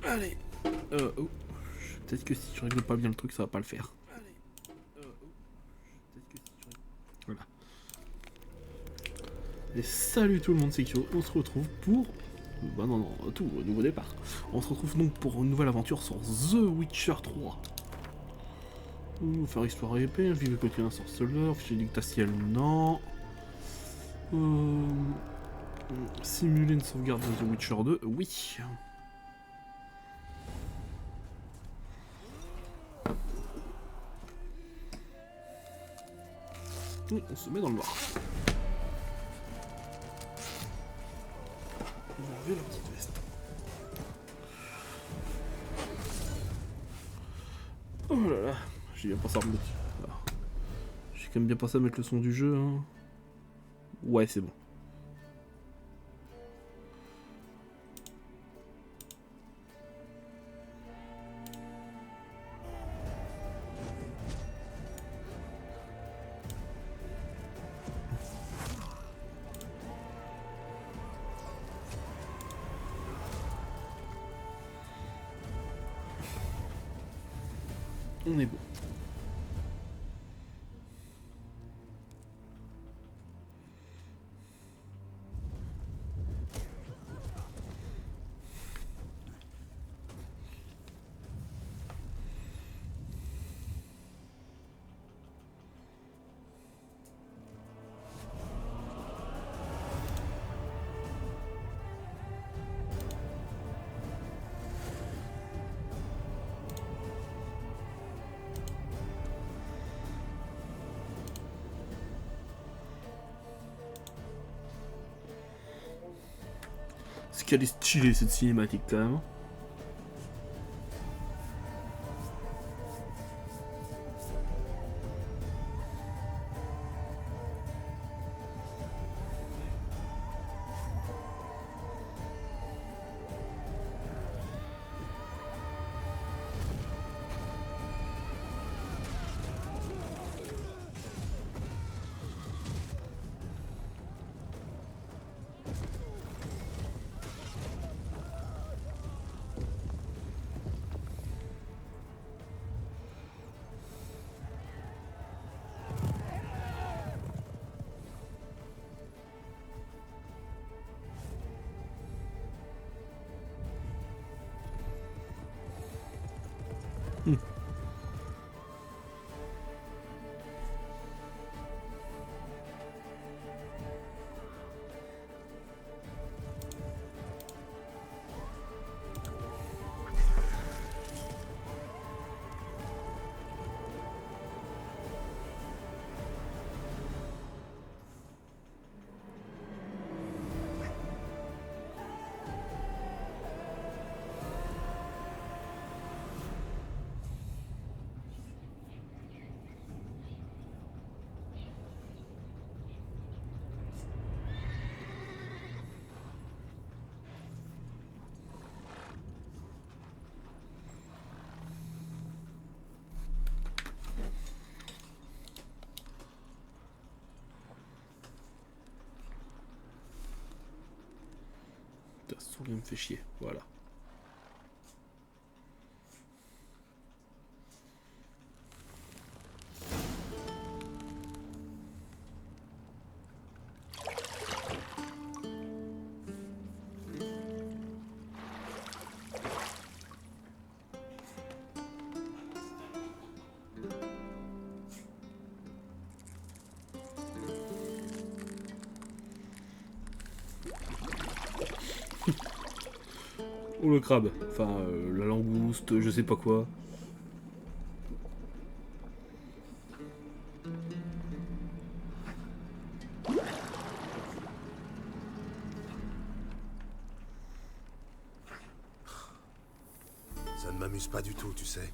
Allez. Oh. Peut-être que si je règle pas bien le truc, ça va pas le faire. Voilà. Et salut tout le monde, c'est Kyo. On se retrouve pour... Bah non, tout, nouveau départ. On se retrouve donc pour une nouvelle aventure sur The Witcher 3. Faire histoire épée, vivre quotidien sorceleur, fichier dictatiel, non. Simuler une sauvegarde de The Witcher 2, oui. On se met dans le noir. On va enlever la petite veste. Oh là là, j'ai bien pensé à remettre. J'ai quand même bien pensé à mettre le son du jeu. Hein. Ouais, c'est bon. On est bon. C'est qu'elle est stylée cette cinématique quand même. Putain, ce souris me fait chier, voilà. Oh le crabe, enfin la langouste, je sais pas quoi. Ça ne m'amuse pas du tout, tu sais.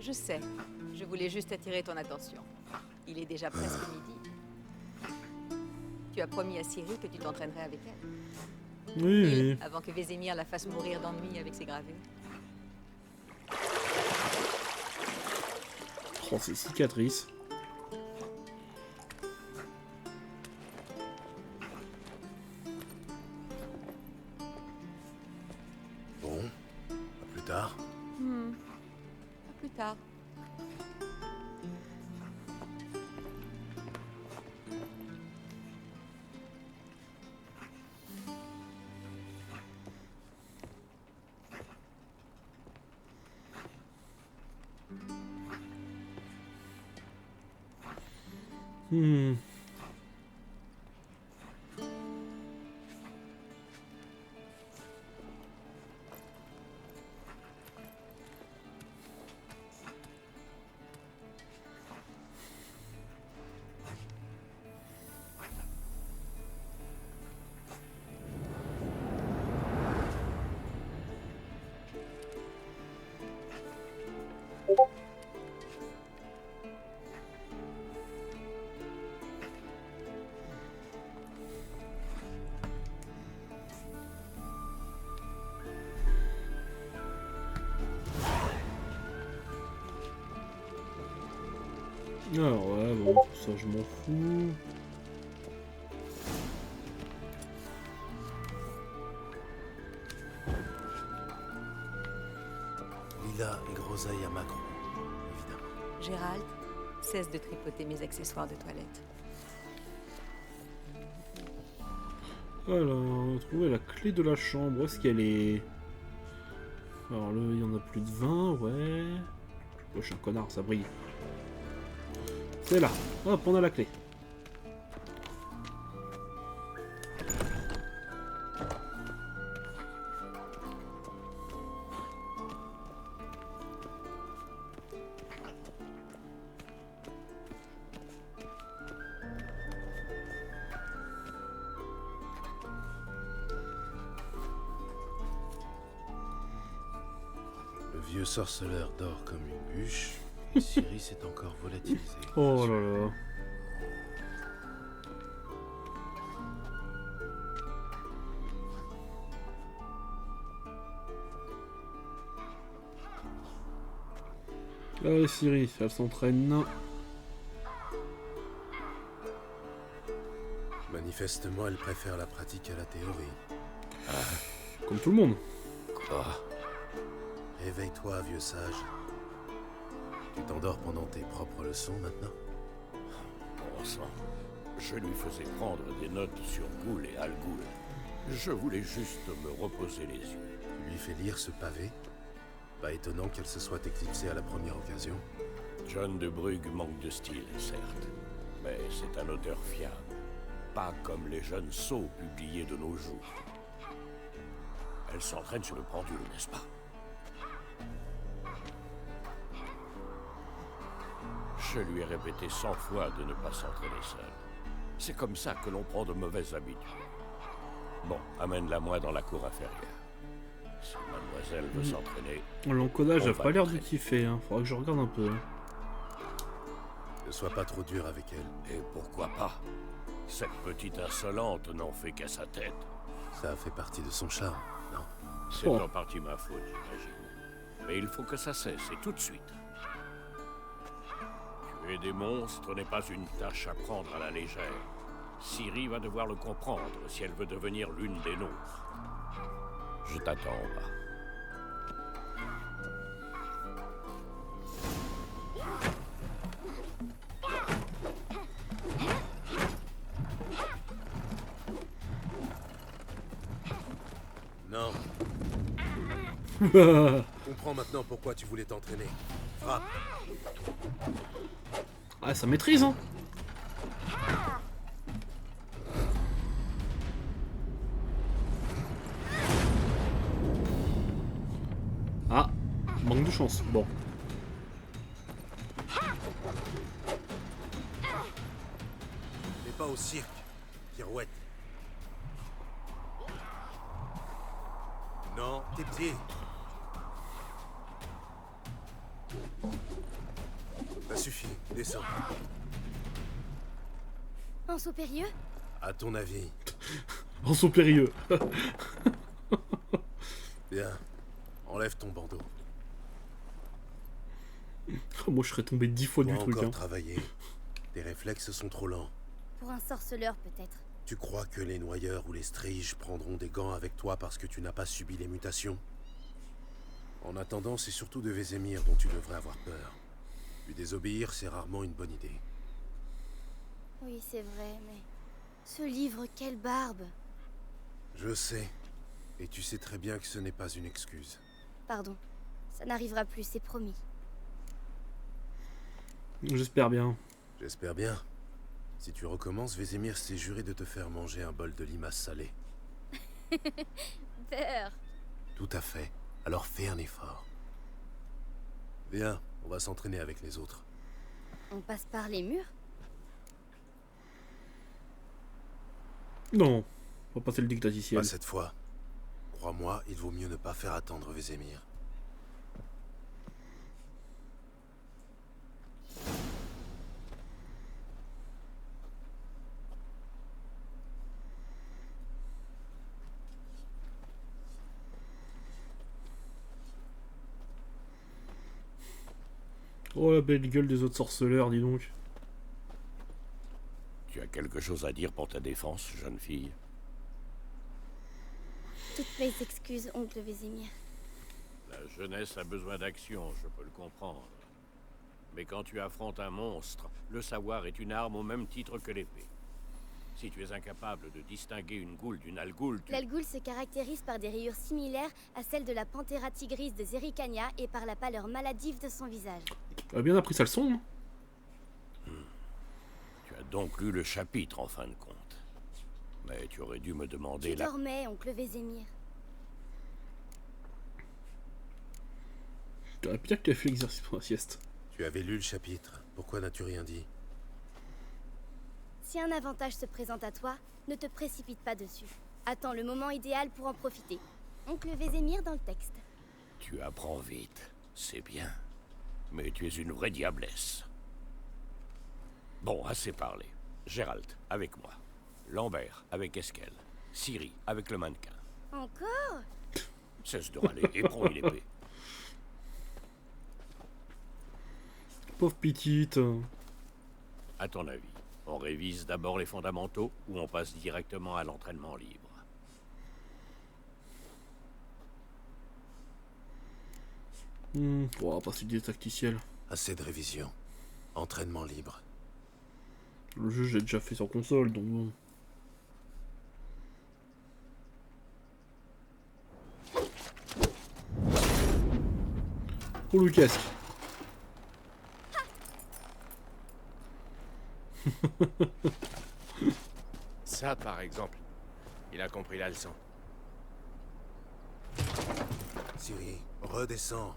Je sais. Je voulais juste attirer ton attention. Il est déjà presque midi. Tu as promis à Ciri que tu t'entraînerais avec elle. Oui. Avant que Vésémir la fasse mourir d'ennui avec ses gravures. Oh, ces cicatrices. Bon, à plus tard. À plus tard. Alors ouais, bon, ça je m'en fous. Lila et Groseille à Macron, évidemment. Gérald, cesse de tripoter mes accessoires de toilette. Alors, trouver la clé de la chambre. Où est-ce qu'elle est? Alors là, il y en a plus de 20, ouais. Oh, je suis un connard, ça brille. C'est là. Hop, on a la clé. Le vieux sorceleur dort comme une bûche, et Ciri s'est encore volatilisé. Oh là là. Allez Ciri, elle s'entraîne. Manifestement, elle préfère la pratique à la théorie. Comme tout le monde. Quoi? Réveille-toi, vieux sage. Tu t'endors pendant tes propres leçons maintenant? Bon sang, je lui faisais prendre des notes sur Ghoul et Al Ghul. Je voulais juste me reposer les yeux. Tu lui fais lire ce pavé? Pas étonnant qu'elle se soit éclipsée à la première occasion. John de Brugge manque de style, certes, mais c'est un auteur fiable. Pas comme les jeunes sots publiés de nos jours. Elle s'entraîne sur le pendule, n'est-ce pas? Je lui ai répété 100 fois de ne pas s'entraîner seul. C'est comme ça que l'on prend de mauvaises habitudes. Bon, amène-la-moi dans la cour inférieure. Si mademoiselle veut s'entraîner... L'encodage on a va pas l'air de l'entraîner. kiffer, hein. Faudra que je regarde un peu. Ne sois pas trop dur avec elle. Et pourquoi pas? Cette petite insolente n'en fait qu'à sa tête. Ça fait partie de son charme, non? C'est Oh. en partie ma faute, j'imagine. Mais il faut que ça cesse, et tout de suite. Tuer des monstres n'est pas une tâche à prendre à la légère. Ciri va devoir le comprendre si elle veut devenir l'une des nôtres. Je t'attends en bas. Non. Comprends maintenant pourquoi tu voulais t'entraîner. Frappe. Ah, ça maîtrise, hein. Ah, manque de chance. Bon. Mais pas au cirque, pirouette. Non, tes pieds. Ça suffit, descends. En saut périlleux? À ton avis. En saut périlleux. Bien. Enlève ton bandeau. Moi, je serais tombé 10 fois Dois du truc. encore Hein. travailler. Tes réflexes sont trop lents. Pour un sorceleur, peut-être. Tu crois que les noyeurs ou les striges prendront des gants avec toi parce que tu n'as pas subi les mutations? En attendant, c'est surtout de Vézémir dont tu devrais avoir peur. Lui désobéir, c'est rarement une bonne idée. Oui, c'est vrai, mais... Ce livre, quelle barbe! Je sais. Et tu sais très bien que ce n'est pas une excuse. Pardon. Ça n'arrivera plus, c'est promis. J'espère bien. J'espère bien. Si tu recommences, Vézémir s'est juré de te faire manger un bol de limace salée. Beurre! Tout à fait. Alors fais un effort. Viens, on va s'entraîner avec les autres. On passe par les murs? Non. On va passer le dictaticiel. Pas cette fois. Crois-moi, il vaut mieux ne pas faire attendre Vézémir. Oh, la belle gueule des autres sorceleurs, dis donc. Tu as quelque chose à dire pour ta défense, jeune fille? Toutes mes excuses, oncle Vézémir. La jeunesse a besoin d'action, je peux le comprendre. Mais quand tu affrontes un monstre, le savoir est une arme au même titre que l'épée. Si tu es incapable de distinguer une goule d'une algoule, tu... L'algoule se caractérise par des rayures similaires à celles de la Panthera tigris de Zerrikania et par la pâleur maladive de son visage. Elle a bien appris sa leçon. Hein. Tu as donc lu le chapitre en fin de compte. Mais tu aurais dû me demander Tu la... dormais, oncle Vézémir. T'aurais bien que tu as fait l'exercice pour la sieste. Tu avais lu le chapitre. Pourquoi n'as-tu rien dit? Si un avantage se présente à toi, ne te précipite pas dessus. Attends le moment idéal pour en profiter. Oncle Vézémir dans le texte. Tu apprends vite, c'est bien. Mais tu es une vraie diablesse. Bon, assez parlé. Gérald, avec moi. Lambert, avec Eskel. Ciri, avec le mannequin. Encore? Cesse de râler et prends une épée. Pauvre petite. À ton avis, on révise d'abord les fondamentaux ou on passe directement à l'entraînement libre? On va passer du tacticiel. Assez de révision. Entraînement libre. Le jeu, j'ai déjà fait sur console, donc bon. Oh, le casque. Ça, par exemple, il a compris la leçon. Ciri, redescends.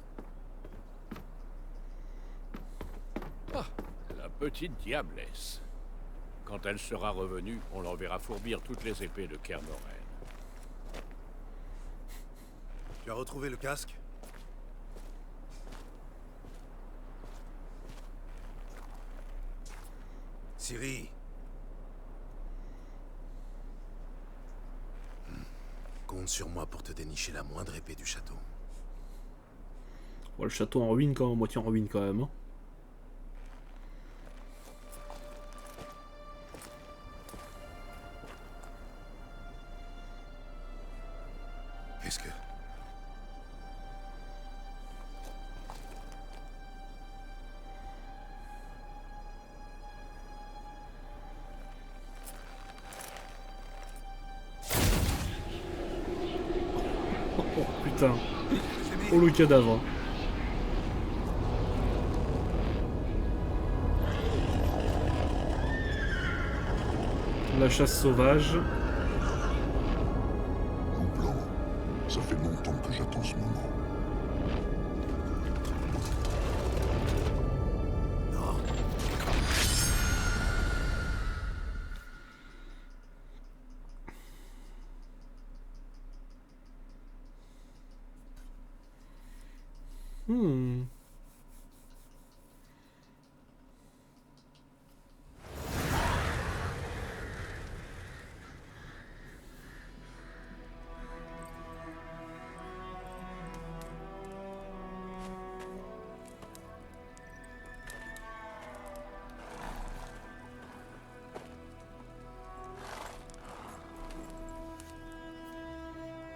Ah, la petite diablesse. Quand elle sera revenue, on l'enverra fourbir toutes les épées de Kernoren. Tu as retrouvé le casque? Ciri. Compte sur moi pour te dénicher la moindre épée du château. Ouais, le château en ruine quand même, moitié en ruine quand même. Hein. Qu'est-ce que... Oh putain. Oh le cadavre. La chasse sauvage. Mon plan, ça fait longtemps que j'attends ce moment. Non. Hmm.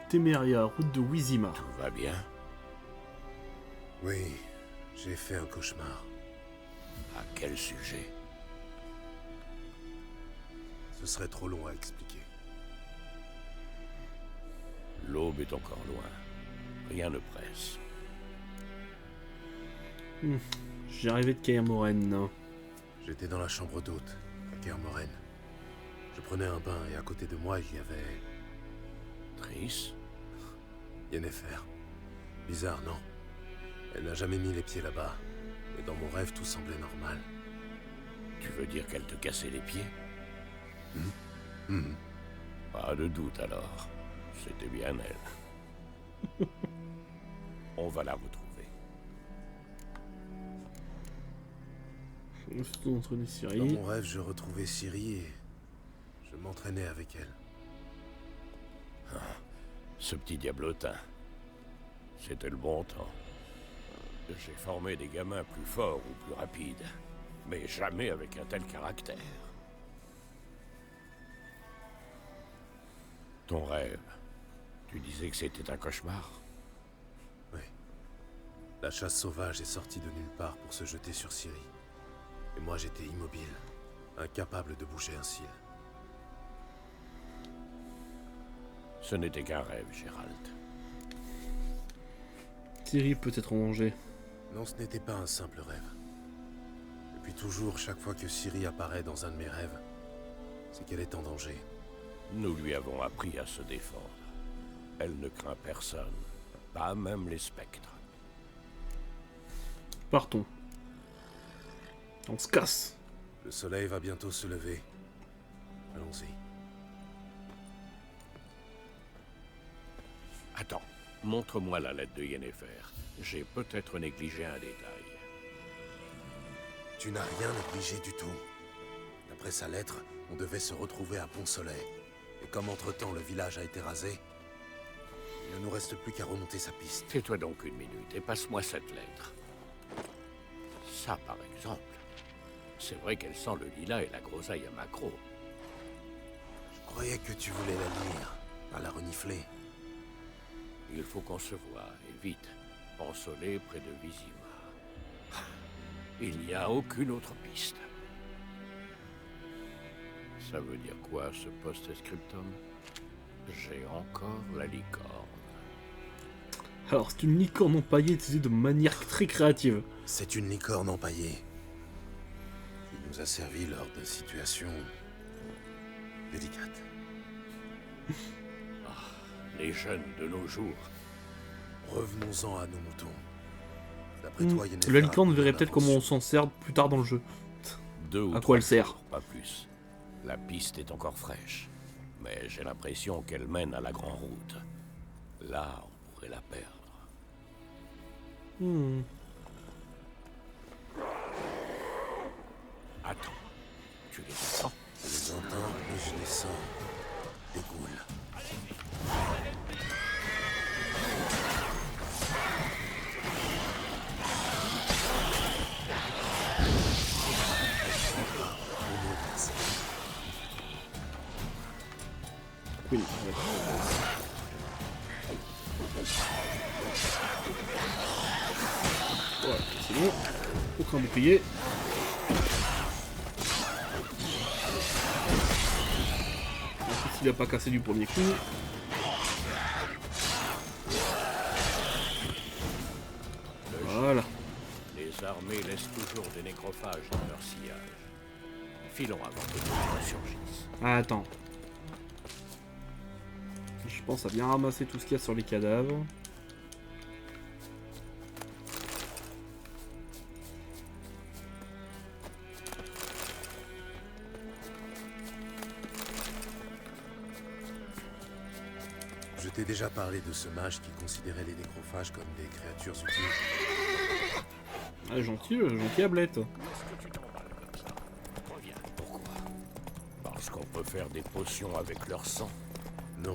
Téméria, route de Wizima. Tout va bien? Oui, j'ai fait un cauchemar. À quel sujet? Ce serait trop long à expliquer. L'aube est encore loin. Rien ne presse. J'ai arrivé de Kaer Morhen. J'étais dans la chambre d'hôte, à Kaer Morhen. Je prenais un bain et à côté de moi, il y avait... Triss? Yennefer. Bizarre, non? Elle n'a jamais mis les pieds là-bas. Mais dans mon rêve, tout semblait normal. Tu veux dire qu'elle te cassait les pieds? Mhm. Pas de doute alors. C'était bien elle. On va la retrouver. C'est entre les Dans Ciri. mon rêve, je retrouvais Ciri et je m'entraînais avec elle. Ce petit diablotin. C'était le bon temps. J'ai formé des gamins plus forts ou plus rapides. Mais jamais avec un tel caractère. Ton rêve. Tu disais que c'était un cauchemar? Oui. La chasse sauvage est sortie de nulle part pour se jeter sur Ciri. Et moi j'étais immobile, incapable de bouger un cil. Ce n'était qu'un rêve, Gérald. Ciri peut être en danger. Non, ce n'était pas un simple rêve. Et puis toujours, chaque fois que Ciri apparaît dans un de mes rêves, c'est qu'elle est en danger. Nous lui avons appris à se défendre. Elle ne craint personne, pas même les spectres. Partons. On se casse. Le soleil va bientôt se lever. Allons-y. Attends, montre-moi la lettre de Yennefer. J'ai peut-être négligé un détail. Tu n'as rien négligé du tout. D'après sa lettre, on devait se retrouver à Pont-Soleil. Et comme entre-temps le village a été rasé, il ne nous reste plus qu'à remonter sa piste. Tais-toi donc une minute et passe-moi cette lettre. Ça, par exemple. C'est vrai qu'elle sent le lilas et la groseille à maquereau. Je croyais que tu voulais la lire, pas la renifler. Il faut qu'on se voie, et vite. Pont-Soleil près de Vizima. Il n'y a aucune autre piste. Ça veut dire quoi, ce post-scriptum? J'ai encore la licorne. Alors, c'est une licorne empaillée utilisée de manière très créative. C'est une licorne empaillée. Il nous a servi lors de situations délicates. Les jeunes de nos jours. Revenons-en à nos moutons. D'après toi, Yennefer La licorne a verrait combien peut-être comment on d'avance? s'en sert plus tard dans le jeu. 2 ou À 3 quoi elle sert? jours, pas plus. La piste est encore fraîche. Mais j'ai l'impression qu'elle mène à la grande route. Là, on pourrait la perdre. Attends. Tu les entends? Je les entends et je les sens. Dégoule. Oui. Voilà, c'est bon. Aucun bouclier. S'il n'a pas cassé du premier coup. Voilà. Les armées laissent toujours des nécrophages dans leur sillage. Filons avant que d'autres surgissent. Attends. Je pense à bien ramasser tout ce qu'il y a sur les cadavres. Je t'ai déjà parlé de ce mage qui considérait les nécrophages comme des créatures utiles. Ah, gentil Ablette. Est-ce que tu t'emballes comme ça? Reviens. Pourquoi? Parce qu'on peut faire des potions avec leur sang. Non.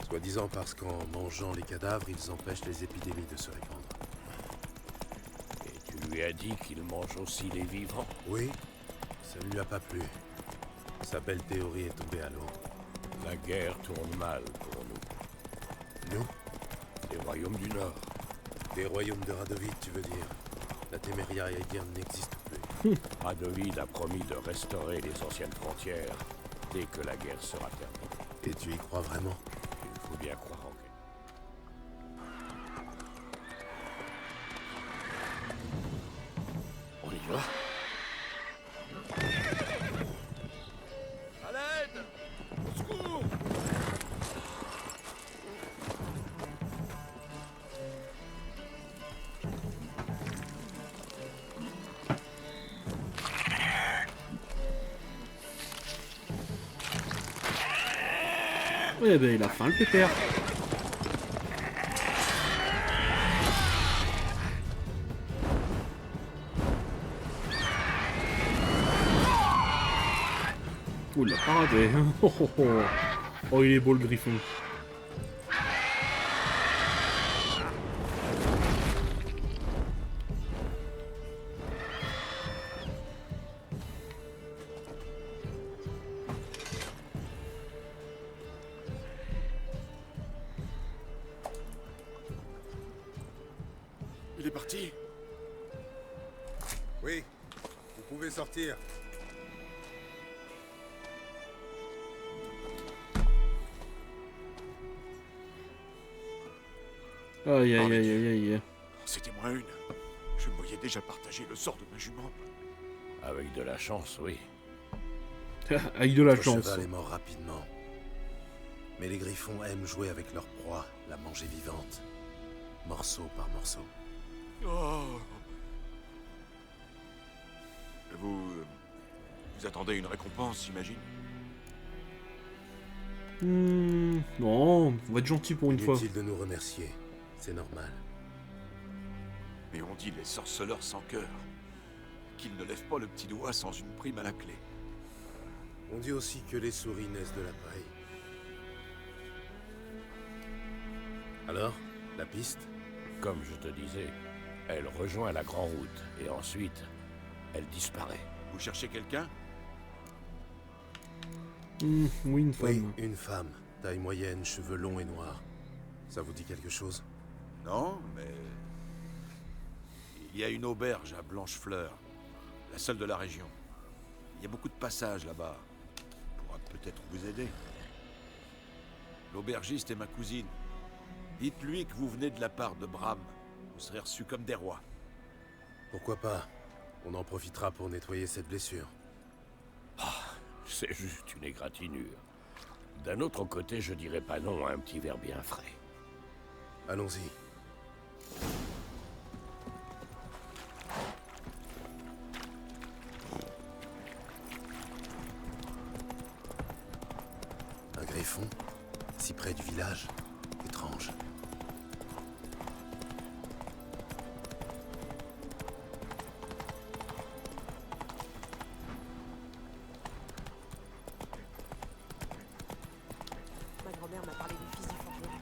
Soi-disant parce qu'en mangeant les cadavres, ils empêchent les épidémies de se répandre. Et tu lui as dit qu'il mange aussi les vivants? Oui, ça ne lui a pas plu. Sa belle théorie est tombée à l'eau. La guerre tourne mal pour nous. Nous? Des royaumes du Nord. Des royaumes de Radovid, tu veux dire? La Téméria aédienne n'existe plus. Radovid a promis de restaurer les anciennes frontières dès que la guerre sera terminée. Et tu y crois vraiment? Il faut bien croire en quelque. On y va? À l'aide! Au secours! Eh ben, il a faim, le pépère. Ouh, il l'a pas raté. Oh, oh, oh. Oh, il est beau, le griffon. Il est parti. Oui, vous pouvez sortir. Aïe, aïe, aïe, aïe, aïe. C'était moi une. Je me voyais déjà partager le sort de ma jument. Avec de la chance, oui. Avec de la Le chance. cheval est mort rapidement. Mais les griffons aiment jouer avec leur proie, la manger vivante. Morceau par morceau. Oh. Vous attendez une récompense, j'imagine? Non, on va être gentil pour une fois. Inutile de nous remercier. C'est normal. Mais on dit les sorceleurs sans cœur. Qu'ils ne lèvent pas le petit doigt sans une prime à la clé. On dit aussi que les souris naissent de la paille. Alors, la piste? Comme je te disais, elle rejoint la Grande Route et ensuite, elle disparaît. Vous cherchez quelqu'un? Oui, une Oui, femme. une femme. Taille moyenne, cheveux longs et noirs. Ça vous dit quelque chose? Non, mais... Il y a une auberge à Blanchefleur. La seule de la région. Il y a beaucoup de passages là-bas. Pourra peut-être vous aider. L'aubergiste est ma cousine. Dites-lui que vous venez de la part de Bram. Vous serez reçus comme des rois. Pourquoi pas? On en profitera pour nettoyer cette blessure. C'est juste une égratignure. D'un autre côté, je dirais pas non à un petit verre bien frais. Allons-y. Un griffon? Si près du village? Étrange. Ma grand-mère m'a parlé du fils du forgeron.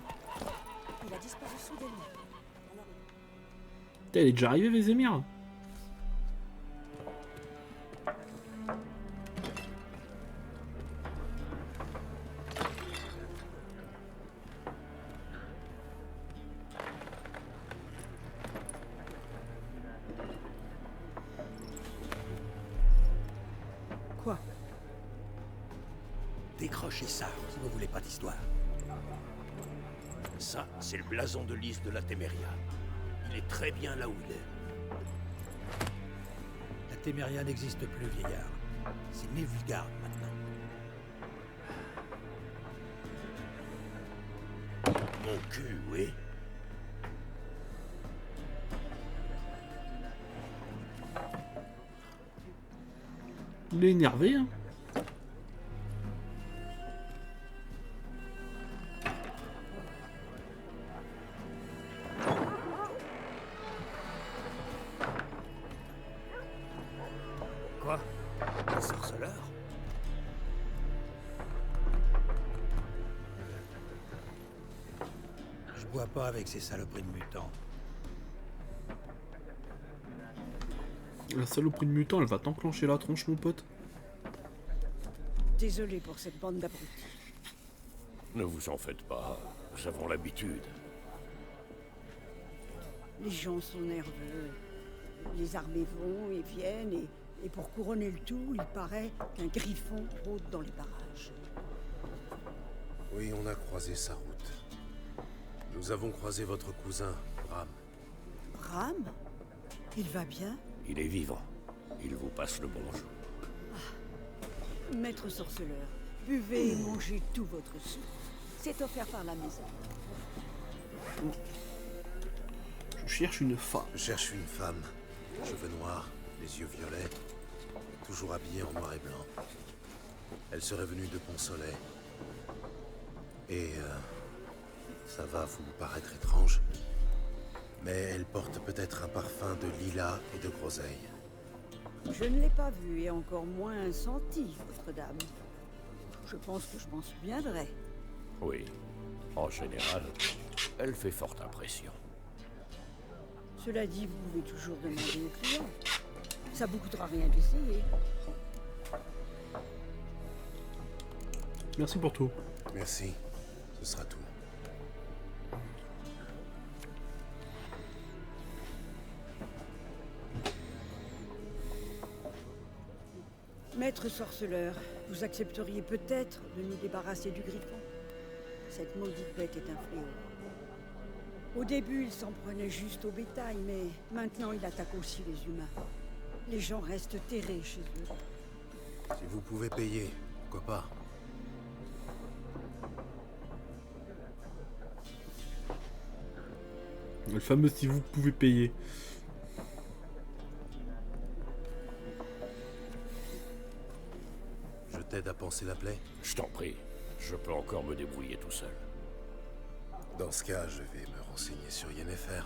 Il a disparu soudainement. Alors, Putain, elle est déjà arrivée, Vézémir. quoi? Décrochez ça, si vous voulez pas d'histoire. Ça, c'est le blason de lys de la Téméria. Il est très bien là où il est. La Téméria n'existe plus, vieillard. C'est Nilfgaard maintenant. Mon cul, oui. Il est énervé, hein. Quoi? Un sorceleur? Je bois pas avec ces saloperies de mutants. La saloperie de mutant, elle va t'enclencher la tronche, mon pote. Désolé pour cette bande d'abrutis. Ne vous en faites pas. Nous avons l'habitude. Les gens sont nerveux. Les armées vont et viennent, et pour couronner le tout, il paraît qu'un griffon rôde dans les barrages. Oui, on a croisé sa route. Nous avons croisé votre cousin, Bram. Bram? Il va bien? Il est vivant. Il vous passe le bonjour. Maître sorceleur, buvez et mangez tout votre soupe. C'est offert par la maison. Je cherche une femme. Je cherche une femme. Cheveux noirs, les yeux violets, toujours habillée en noir et blanc. Elle serait venue de Pont-Soleil. Et ça va vous paraître étrange, mais elle porte peut-être un parfum de lilas et de groseille. Je ne l'ai pas vue et encore moins senti, votre dame. Je pense que je m'en souviendrai. Oui. En général, elle fait forte impression. Cela dit, vous pouvez toujours demander aux clients. Ça vous coûtera rien d'essayer. Merci pour tout. Merci. Ce sera tout. Maître sorceleur, vous accepteriez peut-être de nous débarrasser du griffon? Cette maudite bête est un fléau. Au début, il s'en prenait juste au bétail, mais maintenant il attaque aussi les humains. Les gens restent terrés chez eux. Si vous pouvez payer, pourquoi pas? Le fameux si vous pouvez payer. Je t'aide à panser la plaie? Je t'en prie. Je peux encore me débrouiller tout seul. Dans ce cas, je vais me renseigner sur Yennefer.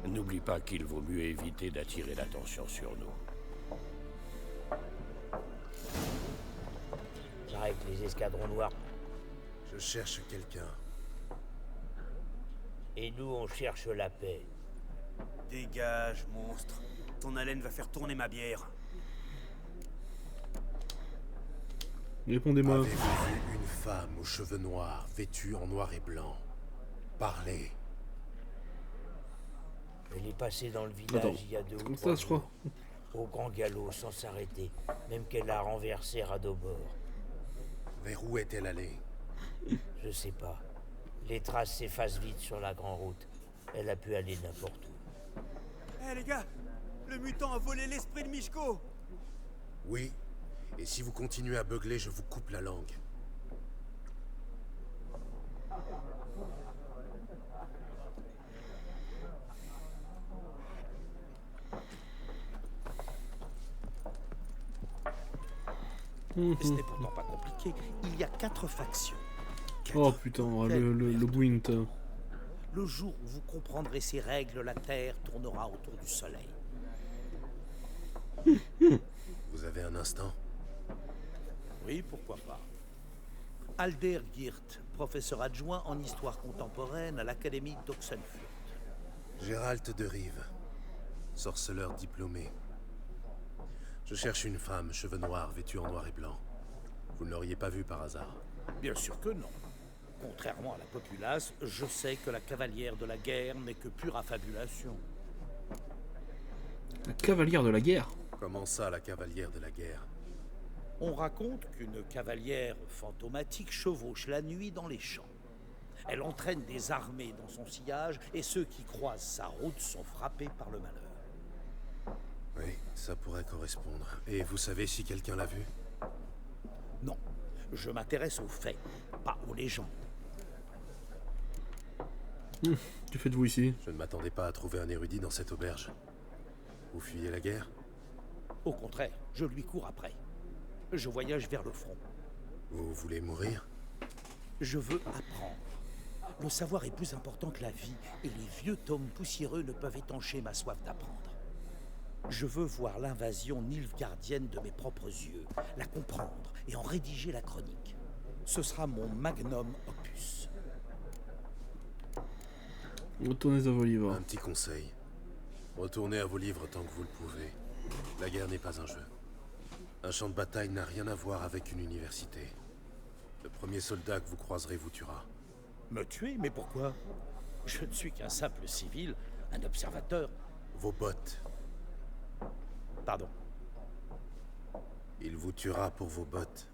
N'oublie pas qu'il vaut mieux éviter d'attirer l'attention sur nous. J'arrête les escadrons noirs. Je cherche quelqu'un. Et nous, on cherche la paix. Dégage, monstre. Ton haleine va faire tourner ma bière. Répondez-moi. Avez-vous vu une femme aux cheveux noirs, vêtue en noir et blanc? Parlez. Elle est passée dans le village Attends, il y a 2 ou comme 3 ça, je crois. jours. Au grand galop, sans s'arrêter. Même qu'elle a renversé Radobor. Vers où est-elle allée? Je sais pas. Les traces s'effacent vite sur la grande route. Elle a pu aller n'importe où. Hé les gars, le mutant a volé l'esprit de Mishko. Oui. Et si vous continuez à beugler, je vous coupe la langue. Ce n'est pourtant pas compliqué. Il y a 4 factions. Oh putain, le Gwent. Le jour où vous comprendrez ces règles, la Terre tournera autour du Soleil. Vous avez un instant? Oui, pourquoi pas. Alder Geert, professeur adjoint en histoire contemporaine à l'Académie d'Oxenfurt. Gérald de Rive, sorceleur diplômé. Je cherche une femme, cheveux noirs, vêtue en noir et blanc. Vous ne l'auriez pas vue par hasard? Bien sûr que non. Contrairement à la populace, je sais que la cavalière de la guerre n'est que pure affabulation. La cavalière de la guerre? Comment ça, la cavalière de la guerre? On raconte qu'une cavalière fantomatique chevauche la nuit dans les champs. Elle entraîne des armées dans son sillage et ceux qui croisent sa route sont frappés par le malheur. Oui, ça pourrait correspondre. Et vous savez si quelqu'un l'a vue? Non, je m'intéresse aux faits, pas aux légendes. Que faites-vous ici? Je ne m'attendais pas à trouver un érudit dans cette auberge. Vous fuyez la guerre? Au contraire, je lui cours après. Je voyage vers le front. Vous voulez mourir? Je veux apprendre. Le savoir est plus important que la vie, et les vieux tomes poussiéreux ne peuvent étancher ma soif d'apprendre. Je veux voir l'invasion nilfgaardienne de mes propres yeux, la comprendre et en rédiger la chronique. Ce sera mon magnum opus. Retournez à vos livres. Un petit conseil. Retournez à vos livres tant que vous le pouvez. La guerre n'est pas un jeu. Un champ de bataille n'a rien à voir avec une université. Le premier soldat que vous croiserez vous tuera. Me tuer? Mais pourquoi? Je ne suis qu'un simple civil, un observateur. Vos bottes. Pardon. Il vous tuera pour vos bottes.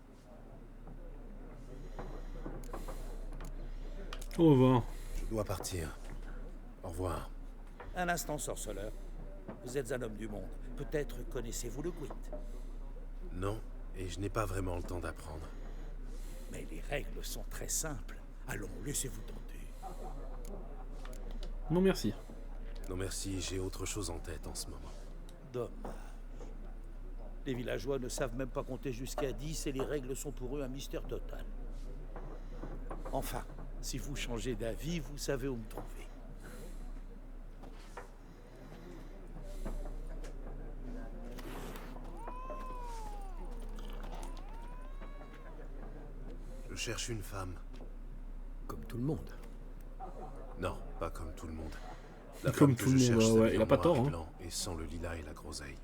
Au revoir. Je dois partir. Au revoir. Un instant, sorceleur. Vous êtes un homme du monde. Peut-être connaissez-vous le Gwent. Non, et je n'ai pas vraiment le temps d'apprendre. Mais les règles sont très simples. Allons, laissez-vous tenter. Non merci. Non merci, j'ai autre chose en tête en ce moment. Dommage. Les villageois ne savent même pas compter jusqu'à 10 et les règles sont pour eux un mystère total. Enfin, si vous changez d'avis, vous savez où me trouver. Je cherche une femme. Comme tout le monde. Non, pas comme tout le monde. La Comme femme que tout le je monde, cherche ouais, s'habille il a en pas noir tort, et hein. blanc et sans le lilas et la groseille.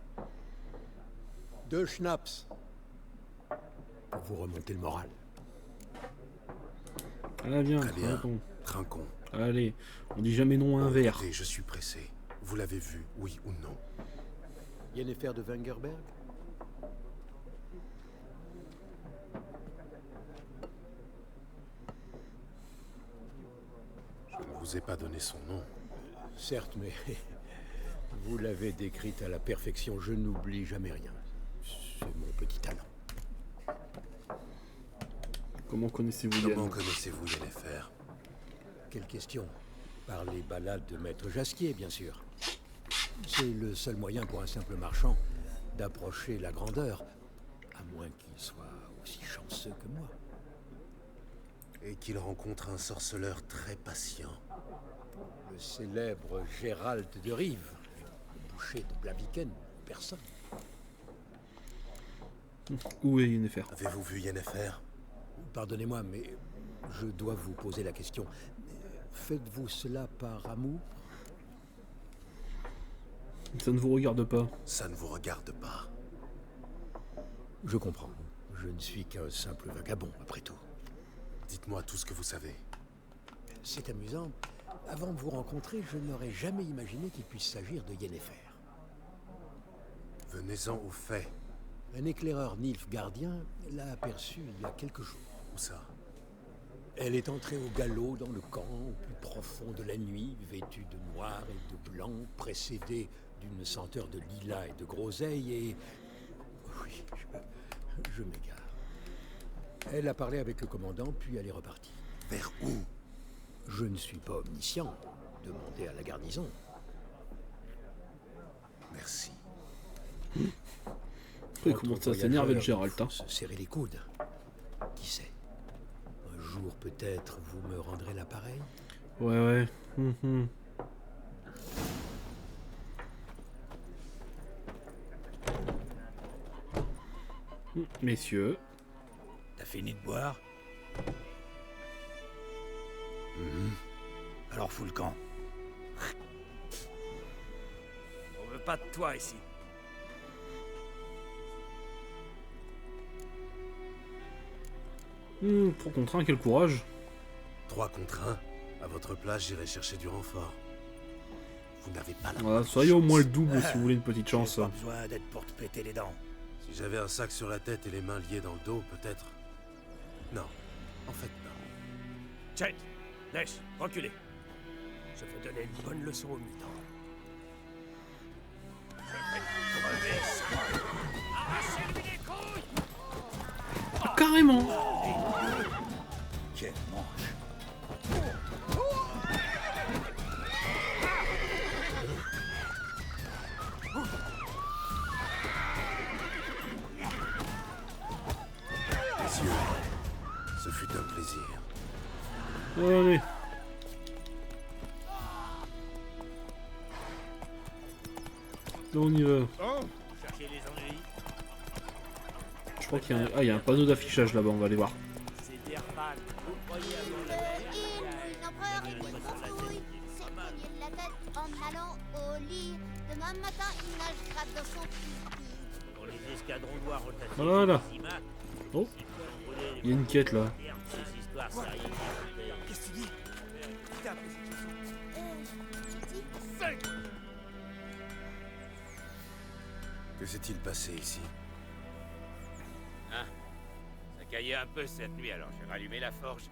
2 schnapps. Pour vous remonter le moral. Ah bien, Très bien. trinquons. Trinquons. Allez, on dit jamais non à un verre. Écoutez, je suis pressé. Vous l'avez vu, oui ou non? Yennefer de Wengerberg. Je ne vous ai pas donné son nom. Certes, mais vous l'avez décrite à la perfection. Je n'oublie jamais rien. C'est mon petit talent. Comment connaissez-vous Comment Yann? connaissez-vous Yennefer? Quelle question? Par les ballades de Maître Jasquier, bien sûr. C'est le seul moyen pour un simple marchand d'approcher la grandeur, à moins qu'il soit aussi chanceux que moi. Et qu'il rencontre un sorceleur très patient. Le célèbre Gérald de Rive, le boucher de Blaviken, personne. Où est Yennefer? Avez-vous vu Yennefer? Pardonnez-moi, mais je dois vous poser la question. Faites-vous cela par amour? Ça ne vous regarde pas. Ça ne vous regarde pas. Je comprends. Je ne suis qu'un simple vagabond, après tout. Dites-moi tout ce que vous savez. C'est amusant. Avant de vous rencontrer, je n'aurais jamais imaginé qu'il puisse s'agir de Yennefer. Venez-en aux faits. Un éclaireur nilfgaardien l'a aperçue il y a quelques jours. Où ça? Elle est entrée au galop dans le camp, au plus profond de la nuit, vêtue de noir et de blanc, précédée d'une senteur de lilas et de groseille, et... Oui, je m'égare. Elle a parlé avec le commandant, puis elle est repartie. Vers où? Je ne suis pas omniscient. Demandez à la garnison. Merci. Il commence à s'énerver le Gérald. Hein. Se serrer les coudes. Qui sait? Un jour peut-être vous me rendrez l'appareil. Ouais. Mhm. Messieurs. T'as fini de boire? Alors fous le camp. On veut pas de toi ici. Pour contre 1, quel courage. 3 contre 1. À votre place, j'irai chercher du renfort. Vous n'avez pas la Voilà, soyez au moins le double si vous voulez une petite chance. Pas besoin d'être pour te péter les dents. Si j'avais un sac sur la tête et les mains liées dans le dos, peut-être. Non. En fait, non. Chet, Nesh, reculez. Je vais donner une bonne leçon au mutant. Arrachez-lui les couilles! Ah, carrément. Quel manche. Messieurs, ce fut un plaisir. Allez. On y va. Cherchez les ennuis. Je crois qu'il y a il y a un panneau d'affichage là-bas, on va aller voir. C'est Derval. Vous croyez avoir L'empereur est une fouille, s'est cogné de la tête en allant au lit. Demain matin, il nagera dans son pipi. Pour les escadrons noirs rotatifs. Voilà. Oh, il y a une quête là. Quoi? Qu'est-ce que tu dis? T'as appris cette chanson? Que s'est-il passé ici? Hein? Ça caillait un peu cette nuit, alors j'ai rallumé la forge.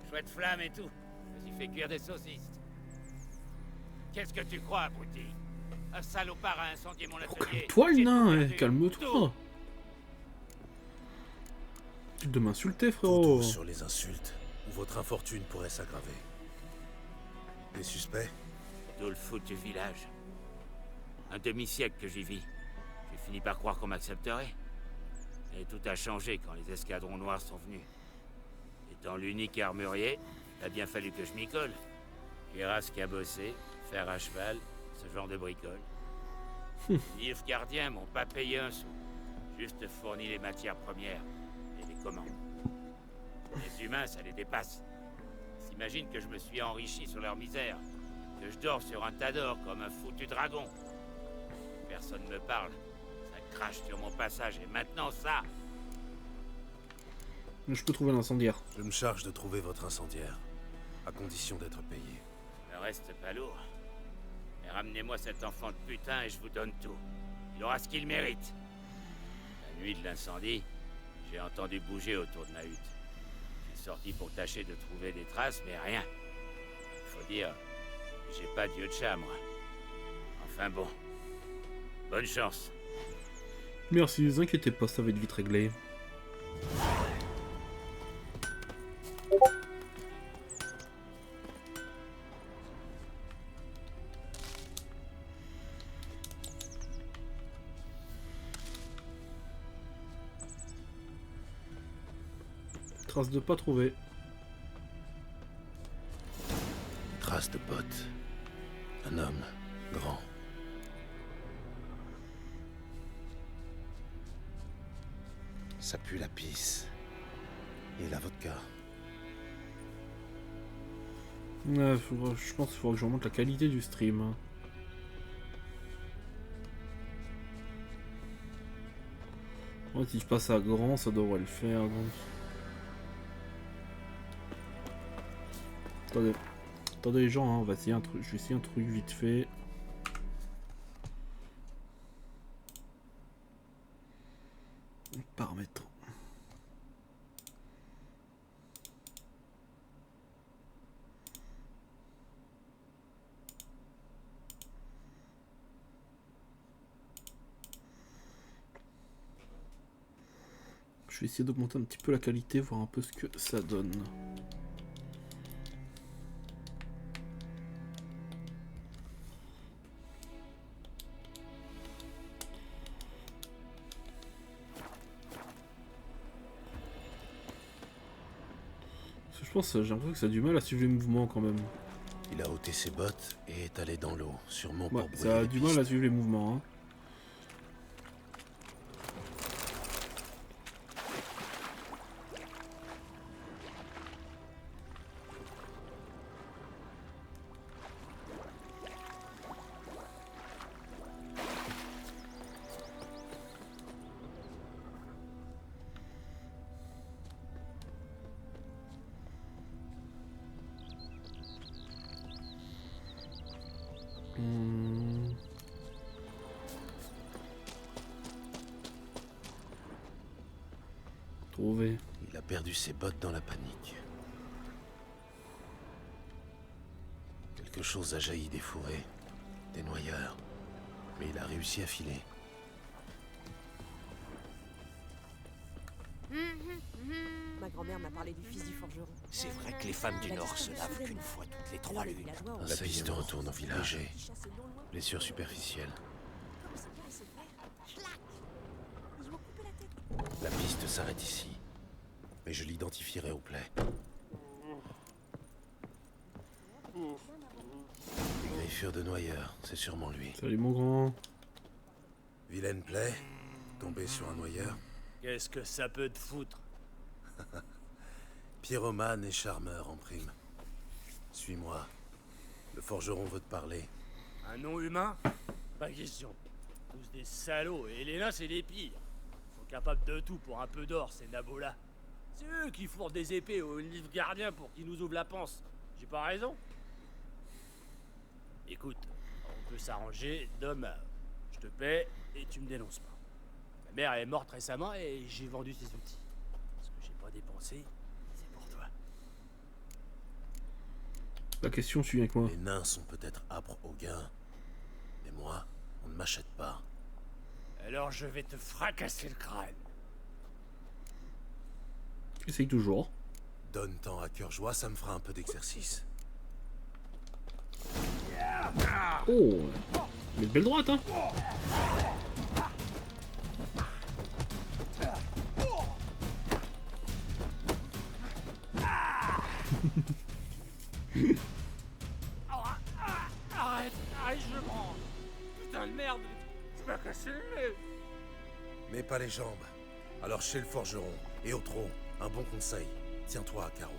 Chouette flamme et tout. Je me suis fait cuire des saucisses. Qu'est-ce que tu crois, abruti? Un salopard a incendié mon atelier. Toi, le J'ai nain, tout perdu. calme-toi. Tu de m'insulter, Tout frérot. tourne sur les insultes, ou votre infortune pourrait s'aggraver. Des suspects? Tout le foutu village. Un demi-siècle que j'y vis. J'ai fini par croire qu'on m'accepterait. Et tout a changé quand les escadrons noirs sont venus. Étant l'unique armurier, il a bien fallu que je m'y colle. Cuirasse cabossée, fer à cheval, ce genre de bricole. Les elfes gardiens m'ont pas payé un sou. Juste fourni les matières premières et les commandes. Les humains, ça les dépasse. Ils s'imaginent que je me suis enrichi sur leur misère. Que je dors sur un tas d'or comme un foutu dragon. Personne ne me parle. Ça crache sur mon passage et maintenant ça. Je peux trouver l'incendiaire. Je me charge de trouver votre incendiaire, à condition d'être payé. Le reste pas lourd. Mais ramenez-moi cet enfant de putain et je vous donne tout. Il aura ce qu'il mérite. La nuit de l'incendie, j'ai entendu bouger autour de ma hutte. J'ai sorti pour tâcher de trouver des traces, mais rien. Faut dire, j'ai pas d'yeux de chat, moi. Enfin bon. Bonne chance. Merci, ne vous inquiétez pas, ça va être vite réglé. Trace de pas trouvé. Trace de bottes. Un homme, grand. Ça pue la pisse. Et la vodka. Ouais, je pense qu'il faudra que je remonte la qualité du stream. Ouais, si je passe à grand, ça devrait le faire. Donc. Attendez les gens, hein, on va essayer un truc. Je vais essayer un truc vite fait. Paramètres. Je vais essayer d'augmenter un petit peu la qualité, voir un peu ce que ça donne. Je pense, j'ai l'impression que ça a du mal à suivre les mouvements quand même. Il a ôté ses bottes et est allé dans l'eau, sûrement pour brûler ça a les du pistes. mal à suivre les mouvements. Hein. Trouvé. Il a perdu ses bottes dans la panique. Quelque chose a jailli des fourrés, des noyeurs, mais il a réussi à filer. Ma grand-mère m'a parlé du fils du forgeron. C'est vrai que les femmes du Nord se lavent qu'une fois toutes les 3 lunes. La piste retourne au village. Blessure superficielle. La piste s'arrête ici. Mais je l'identifierai au plaies. Des griffures de noyeur, c'est sûrement lui. Salut mon grand. Vilaine plaie, tombée sur un noyeur. Qu'est-ce que ça peut te foutre? Pyromane et charmeur en prime. Suis-moi. Le forgeron veut te parler. Un nom humain? Pas question. Tous des salauds, et les nains c'est les pires. Ils sont capables de tout pour un peu d'or, ces nabos-là. C'est eux qui fourrent des épées aux livres gardiens pour qu'ils nous ouvrent la panse. J'ai pas raison? Écoute, on peut s'arranger demain. Je te paie et tu me dénonces pas. Ma mère est morte récemment et j'ai vendu ses outils. Ce que j'ai pas dépensé, c'est pour toi. La question suit avec moi. Les nains sont peut-être âpres au gain, mais moi, on ne m'achète pas. Alors je vais te fracasser le crâne. Essaye toujours. Donne temps à cœur joie, ça me fera un peu d'exercice. Oh, mais belle droite, hein. Arrête, je me rends. Putain de merde, tu m'as cassé le nez. Mais pas les jambes. Alors chez le forgeron, et au trot, un bon conseil. Tiens-toi, Caro.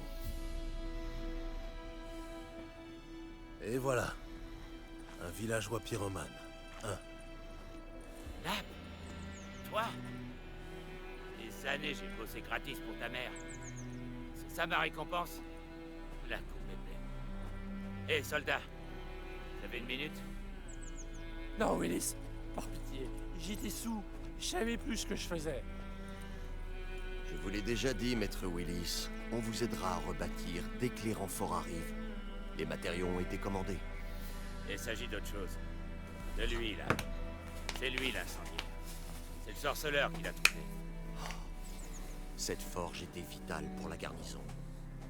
Et voilà. Un villageois pyromane. Là, toi, des années j'ai bossé gratis pour ta mère. C'est ça ma récompense? La coupe est pleine. Hé, soldat, vous avez une minute? Non, Willis, par pitié, j'étais sous. Je savais plus ce que je faisais. Je vous l'ai déjà dit, maître Willis. On vous aidera à rebâtir dès que les renforts arrivent. Les matériaux ont été commandés. Il s'agit d'autre chose. De lui, là. C'est lui l'incendiaire. C'est le sorceleur qui l'a trouvé. Cette forge était vitale pour la garnison.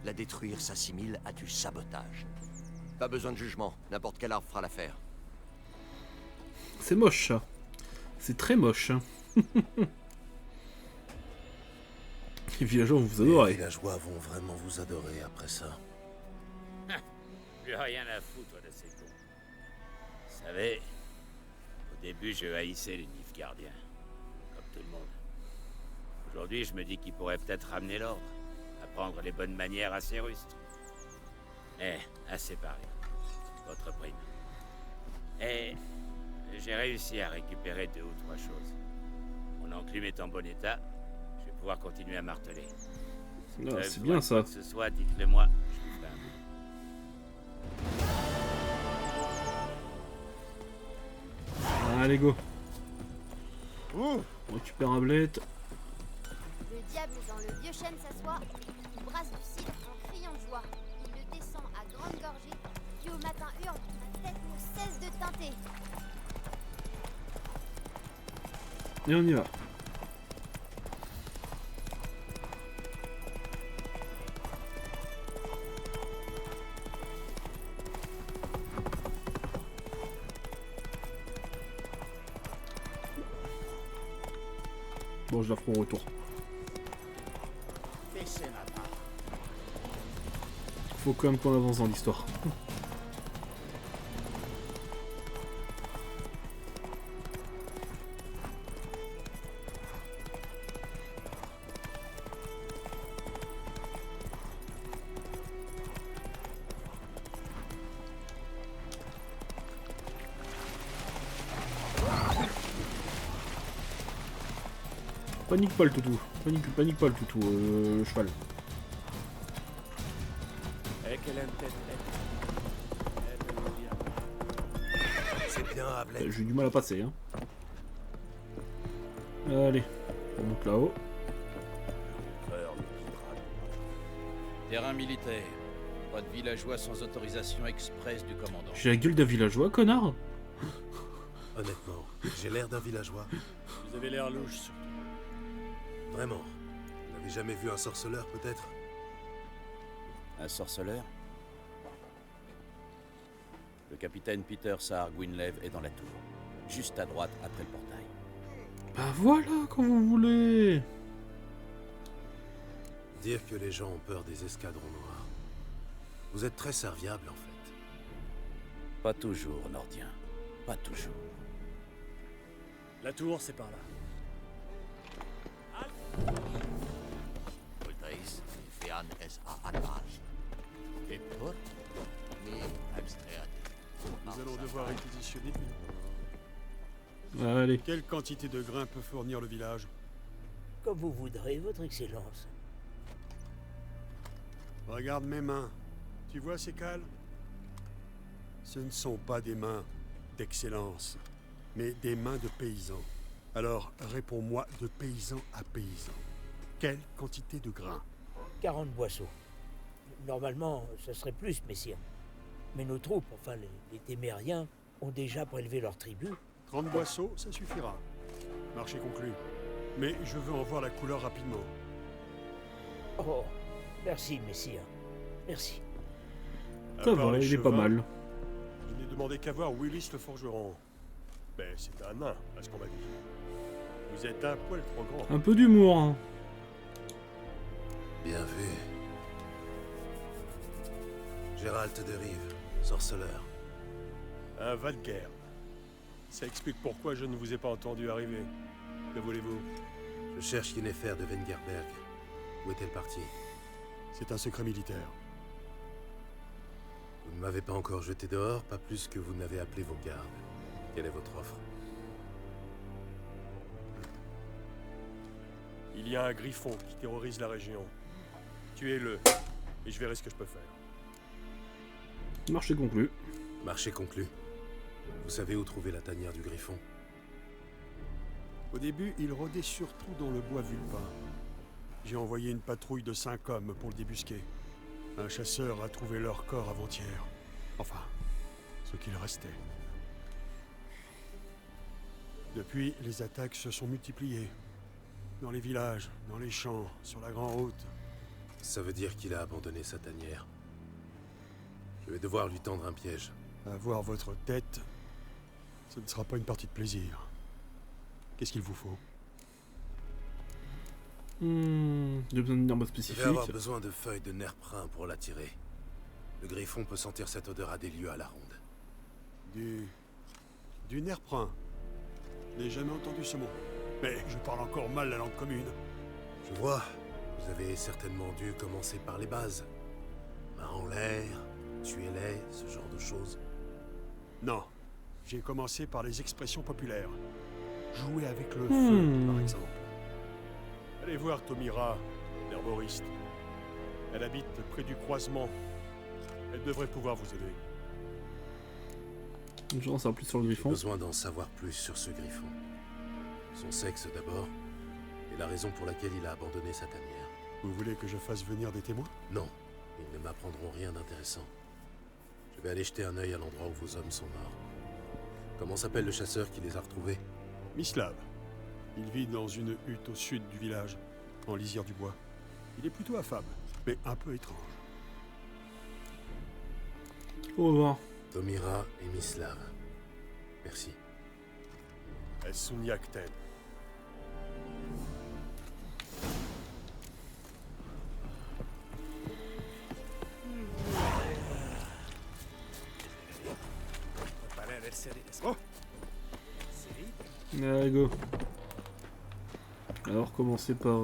La détruire s'assimile à du sabotage. Pas besoin de jugement, n'importe quel arbre fera l'affaire. C'est moche, ça. C'est très moche. Hein. Les villageois vont vous adorer. Les villageois vont vraiment vous adorer après ça. Plus rien à foutre de ces cons. Vous savez, au début, je haïssais les Nilfgaardiens, comme tout le monde. Aujourd'hui, je me dis qu'ils pourraient peut-être ramener l'ordre, apprendre les bonnes manières à ces rustres. Mais, assez parlé. Votre prime. Et j'ai réussi à récupérer 2 ou 3 choses. Mon enclume est en bon état, je vais pouvoir continuer à marteler. Si vous Ah, avez c'est besoin bien de ça. quoi que ce soit, dites-le moi, je vous ferai un bout. Allez, go. On récupère un bled. Le diable dans le vieux chêne s'assoit, il brasse du cidre en criant de joie. Il le descend à grande gorgée, qui au matin hurle, ma tête ne cesse de teinter. Et on y va. Bon, je la ferai au retour. Faut quand même qu'on avance dans l'histoire. Panique pas le toutou. Panique pas le toutou, le cheval. C'est bien, Ablette. J'ai eu du mal à passer, hein. Allez, on monte là-haut. Terrain militaire. Pas de villageois sans autorisation express du commandant. J'ai la gueule d'un villageois, connard. Honnêtement, j'ai l'air d'un villageois. Vous avez l'air louche, surtout. Vraiment. Vous n'avez jamais vu un sorceleur, peut-être? Un sorceleur? Le capitaine Peter Saar Gwynleve est dans la tour. Juste à droite, après le portail. Bah voilà, quand vous voulez. Dire que les gens ont peur des escadrons noirs. Vous êtes très serviable, en fait. Pas toujours, Nordien. Pas toujours. La tour, c'est par là. Nous allons devoir réquisitionner une. Allez. Quelle quantité de grains peut fournir le village? Comme vous voudrez, votre excellence. Regarde mes mains. Tu vois ces cales? Ce ne sont pas des mains d'excellence, mais des mains de paysans. Alors, réponds-moi de paysan à paysan. Quelle quantité de grains? 40 boisseaux. Normalement, ce serait plus, messire. Mais nos troupes, enfin les témériens, ont déjà prélevé leur tribu. 30 boisseaux, ça suffira. Marché conclu. Mais je veux en voir la couleur rapidement. Oh, merci, messire. Merci. Ça va, il est pas mal. Je n'ai demandé qu'à voir Willis le forgeron. Mais c'est un nain, à ce qu'on m'a dit. Vous êtes un poil trop grand. Un peu d'humour, hein. Bien vu. Gérald de Rive, sorceleur. Un Valguerre. Ça explique pourquoi je ne vous ai pas entendu arriver. Que voulez-vous? Je cherche Yennefer de Wengerberg. Où est-elle partie? C'est un secret militaire. Vous ne m'avez pas encore jeté dehors, pas plus que vous n'avez appelé vos gardes. Quelle est votre offre? Il y a un griffon qui terrorise la région. Tuez-le, et je verrai ce que je peux faire. Marché conclu. Marché conclu. Vous savez où trouver la tanière du griffon? Au début, il rôdait surtout dans le bois vulpin. J'ai envoyé une patrouille de 5 hommes pour le débusquer. Un chasseur a trouvé leur corps avant-hier. Enfin, ce qu'il restait. Depuis, les attaques se sont multipliées. Dans les villages, dans les champs, sur la Grande Route. Ça veut dire qu'il a abandonné sa tanière. Je vais devoir lui tendre un piège. Avoir votre tête, ce ne sera pas une partie de plaisir. Qu'est-ce qu'il vous faut? J'ai besoin d'une arme Je spécifique. vais avoir besoin de feuilles de nerprin pour l'attirer. Le griffon peut sentir cette odeur à des lieues à la ronde. Du nerprin. Je n'ai jamais entendu ce mot. Mais je parle encore mal la langue commune. Je vois. Vous avez certainement dû commencer par les bases. Main en l'air, tuez-les, ce genre de choses. Non. J'ai commencé par les expressions populaires. Jouer avec le feu, par exemple. Allez voir Tomira, l'herboriste. Elle habite près du croisement. Elle devrait pouvoir vous aider. J'en sais plus sur le griffon. J'ai besoin d'en savoir plus sur ce griffon. Son sexe d'abord, et la raison pour laquelle il a abandonné sa tanière. Vous voulez que je fasse venir des témoins? Non, ils ne m'apprendront rien d'intéressant. Je vais aller jeter un œil à l'endroit où vos hommes sont morts. Comment s'appelle le chasseur qui les a retrouvés? Mislav. Il vit dans une hutte au sud du village, en lisière du bois. Il est plutôt affable, mais un peu étrange. Au revoir. Tomira et Mislav. Merci. Esuniak Ted. Oh. Allez, go. Alors, commencer par...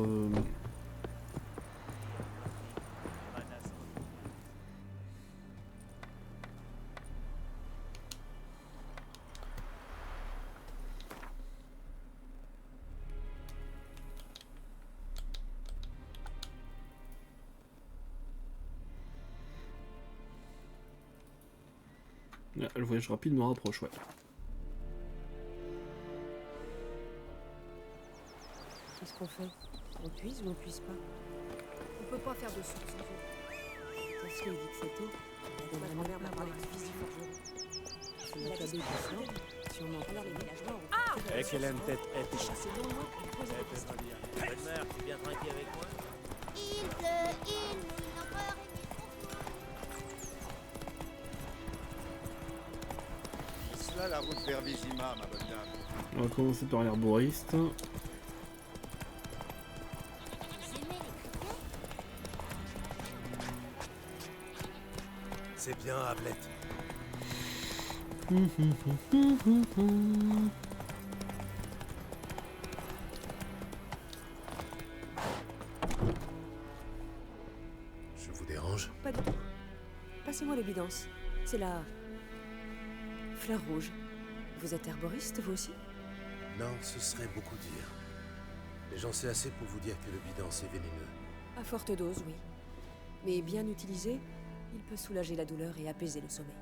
Le voyage rapide me rapproche, ouais. Qu'est-ce qu'on fait? On puise ou on puise pas? On peut pas faire de soupe sans eau. Parce qu'il dit que c'est tôt. La grand-mère m'a parlé du fils du forgeron. Si on a pas de si on en parle, les villageois ont... Eh, quelle aime tête est chassé dans le mois pour poser des questions. Bonne-mère, tu viens trinquer avec moi? Il pleut, il mouille, l'empereur est mis C'est là la route vers Vizima, ma bonne dame. On va commencer par l'herboriste. C'est bien, Ablette. Je vous dérange? Pas du tout. Passez-moi l'évidence. C'est la... fleur rouge. Vous êtes herboriste, vous aussi? Non, ce serait beaucoup dire. Mais j'en sais assez pour vous dire que le bidance est vénéneux. À forte dose, oui. Mais bien utilisé, il peut soulager la douleur et apaiser le sommeil.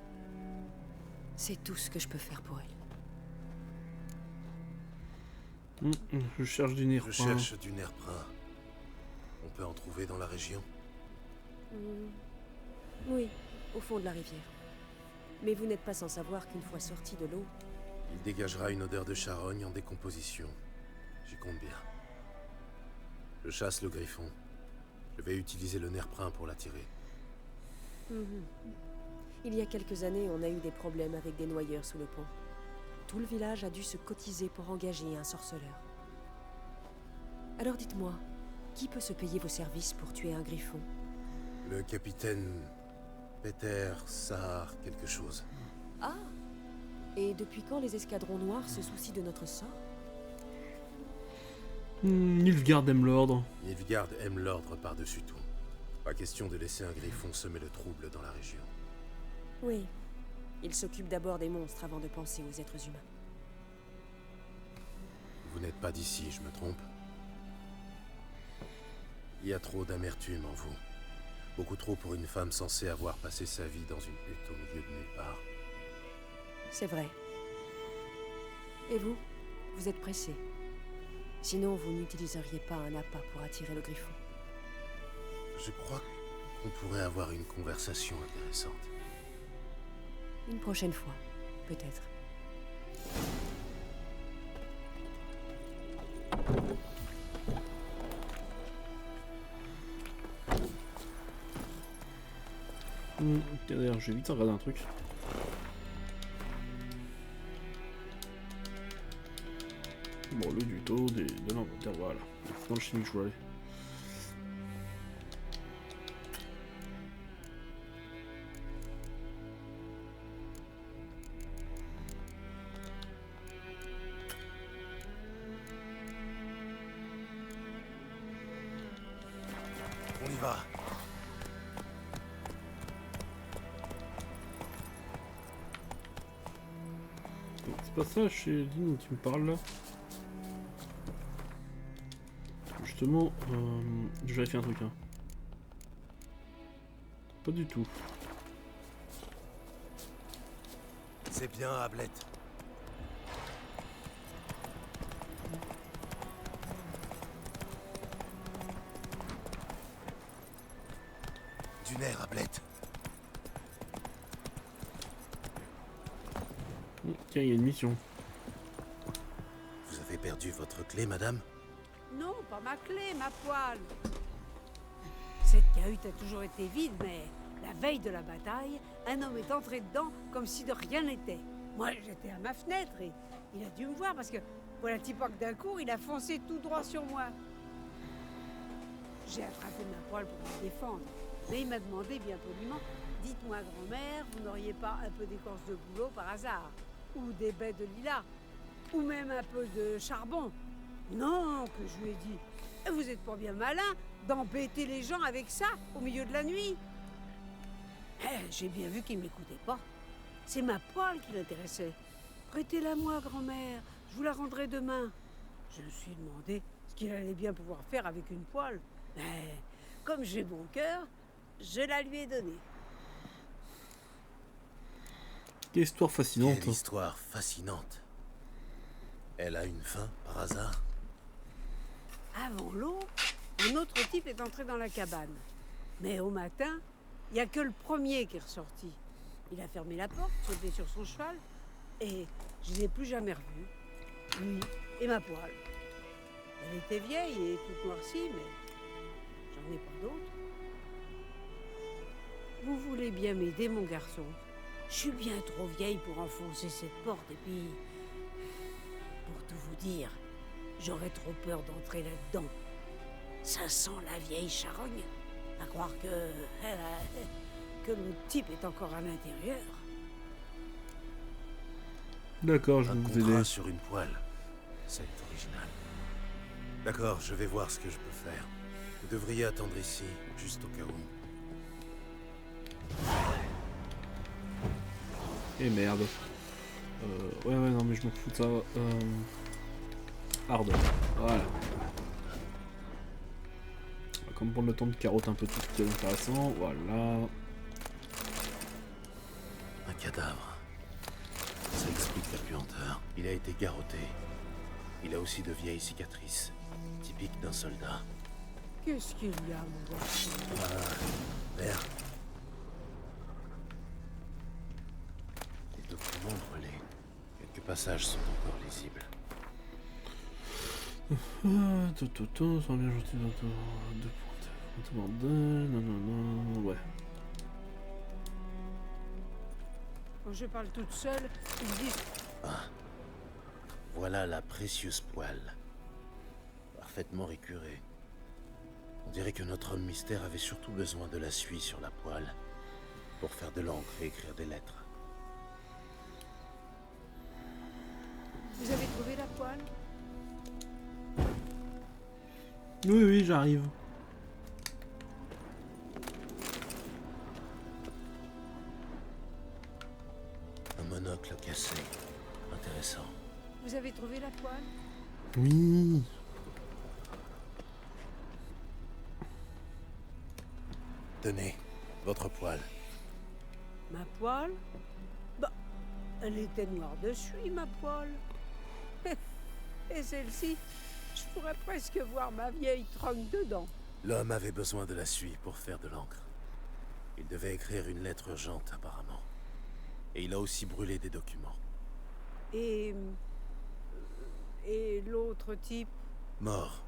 C'est tout ce que je peux faire pour elle. Je cherche du nerf. Je cherche du nerf-brun. On peut en trouver dans la région? Oui, au fond de la rivière. Mais vous n'êtes pas sans savoir qu'une fois sorti de l'eau... Il dégagera une odeur de charogne en décomposition. J'y compte bien. Je chasse le griffon. Je vais utiliser le nerf-brun pour l'attirer. Il y a quelques années, on a eu des problèmes avec des noyeurs sous le pont. Tout le village a dû se cotiser pour engager un sorceleur. Alors dites-moi, qui peut se payer vos services pour tuer un griffon? Le capitaine... Peter Sahar quelque chose. Ah! Et depuis quand les escadrons noirs se soucient de notre sort? Nilfgaard aime l'ordre. Nilfgaard aime l'ordre par-dessus tout. Pas question de laisser un griffon semer le trouble dans la région. Oui. Il s'occupe d'abord des monstres avant de penser aux êtres humains. Vous n'êtes pas d'ici, je me trompe? Il y a trop d'amertume en vous. Beaucoup trop pour une femme censée avoir passé sa vie dans une hutte au milieu de nulle part. C'est vrai. Et vous? Vous êtes pressé. Sinon, vous n'utiliseriez pas un appât pour attirer le griffon. Je crois qu'on pourrait avoir une conversation intéressante. Une prochaine fois, peut-être. D'ailleurs, je vais vite regarder un truc. Bon, le duto, de l'inventaire, voilà. C'est dans le chimique, je vois aller. On y va. C'est pas ça chez Lynn où tu me parles là? Justement, je vérifie un truc. Hein. Pas du tout. C'est bien, Ablette. Du nerf, Ablette. Tiens, il y a une mission. Vous avez perdu votre clé, madame? Non, pas ma clé, ma poêle. Cette cahute a toujours été vide, mais la veille de la bataille, un homme est entré dedans comme si de rien n'était. Moi, j'étais à ma fenêtre et il a dû me voir parce que, voilà-t-il pas que d'un coup, il a foncé tout droit sur moi. J'ai attrapé ma poêle pour me défendre, mais il m'a demandé bien poliment, « Dites-moi, grand-mère, vous n'auriez pas un peu d'écorce de bouleau par hasard? Ou des baies de lilas? Ou même un peu de charbon? » Non, que je lui ai dit. Vous êtes pas bien malin d'embêter les gens avec ça au milieu de la nuit. J'ai bien vu qu'il m'écoutait pas. C'est ma poêle qui l'intéressait. Prêtez-la moi, grand-mère. Je vous la rendrai demain. Je me suis demandé ce qu'il allait bien pouvoir faire avec une poêle. Mais comme j'ai bon cœur, je la lui ai donnée. Quelle histoire fascinante. Quelle histoire fascinante. Elle a une fin, par hasard? Avant l'eau, un autre type est entré dans la cabane. Mais au matin, il n'y a que le premier qui est ressorti. Il a fermé la porte, sauté sur son cheval, et je ne l'ai plus jamais revu. Lui et ma poêle. Elle était vieille et toute noircie, mais j'en ai pas d'autre. Vous voulez bien m'aider, mon garçon? Je suis bien trop vieille pour enfoncer cette porte, et puis... Pour tout vous dire, j'aurais trop peur d'entrer là-dedans. Ça sent la vieille charogne. À croire que le type est encore à l'intérieur. D'accord, je vais vous aider. Sur une poêle. C'est original. D'accord, je vais voir ce que je peux faire. Vous devriez attendre ici, juste au cas où. Et merde. Ouais, non, mais je m'en fous de ça. Hard. Voilà. comme prendre le temps de carotter un peu tout ce qui est intéressant. Voilà. Un cadavre. Ça explique la puanteur. Il a été garrotté. Il a aussi de vieilles cicatrices, typiques d'un soldat. Qu'est-ce qu'il y a, mon garçon? Merde. Les documents brûlés. Quelques passages sont encore lisibles. Ça bien gentil non, ouais. Quand je parle toute seule, ils disent... Ah. Voilà la précieuse poêle. Parfaitement récurée. On dirait que notre homme mystère avait surtout besoin de la suie sur la poêle pour faire de l'encre et écrire des lettres. Vous avez trouvé la poêle? Oui, oui, j'arrive. Un monocle cassé. Intéressant. Vous avez trouvé la poêle? Oui. Tenez, votre poêle. Ma poêle? Bah, elle était noire de suie, ma poêle. Et celle-ci, je pourrais presque voir ma vieille tronque dedans. L'homme avait besoin de la suie pour faire de l'encre. Il devait écrire une lettre urgente, apparemment. Et il a aussi brûlé des documents. Et l'autre type? Mort.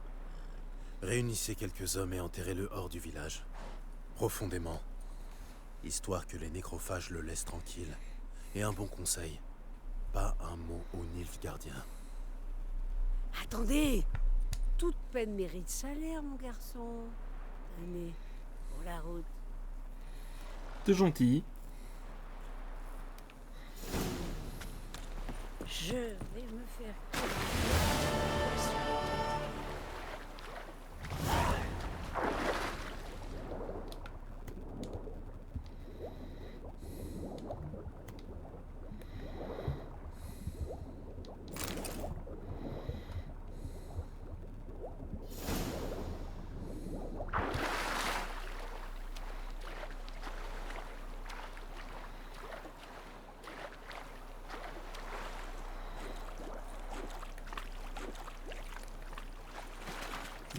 Réunissez quelques hommes et enterrez-le hors du village. Profondément. Histoire que les nécrophages le laissent tranquille. Et un bon conseil. Pas un mot aux Nilfgaardiens. Attendez! Toute peine mérite salaire, mon garçon. Tenez, pour la route. T'es gentil. Je vais me faire...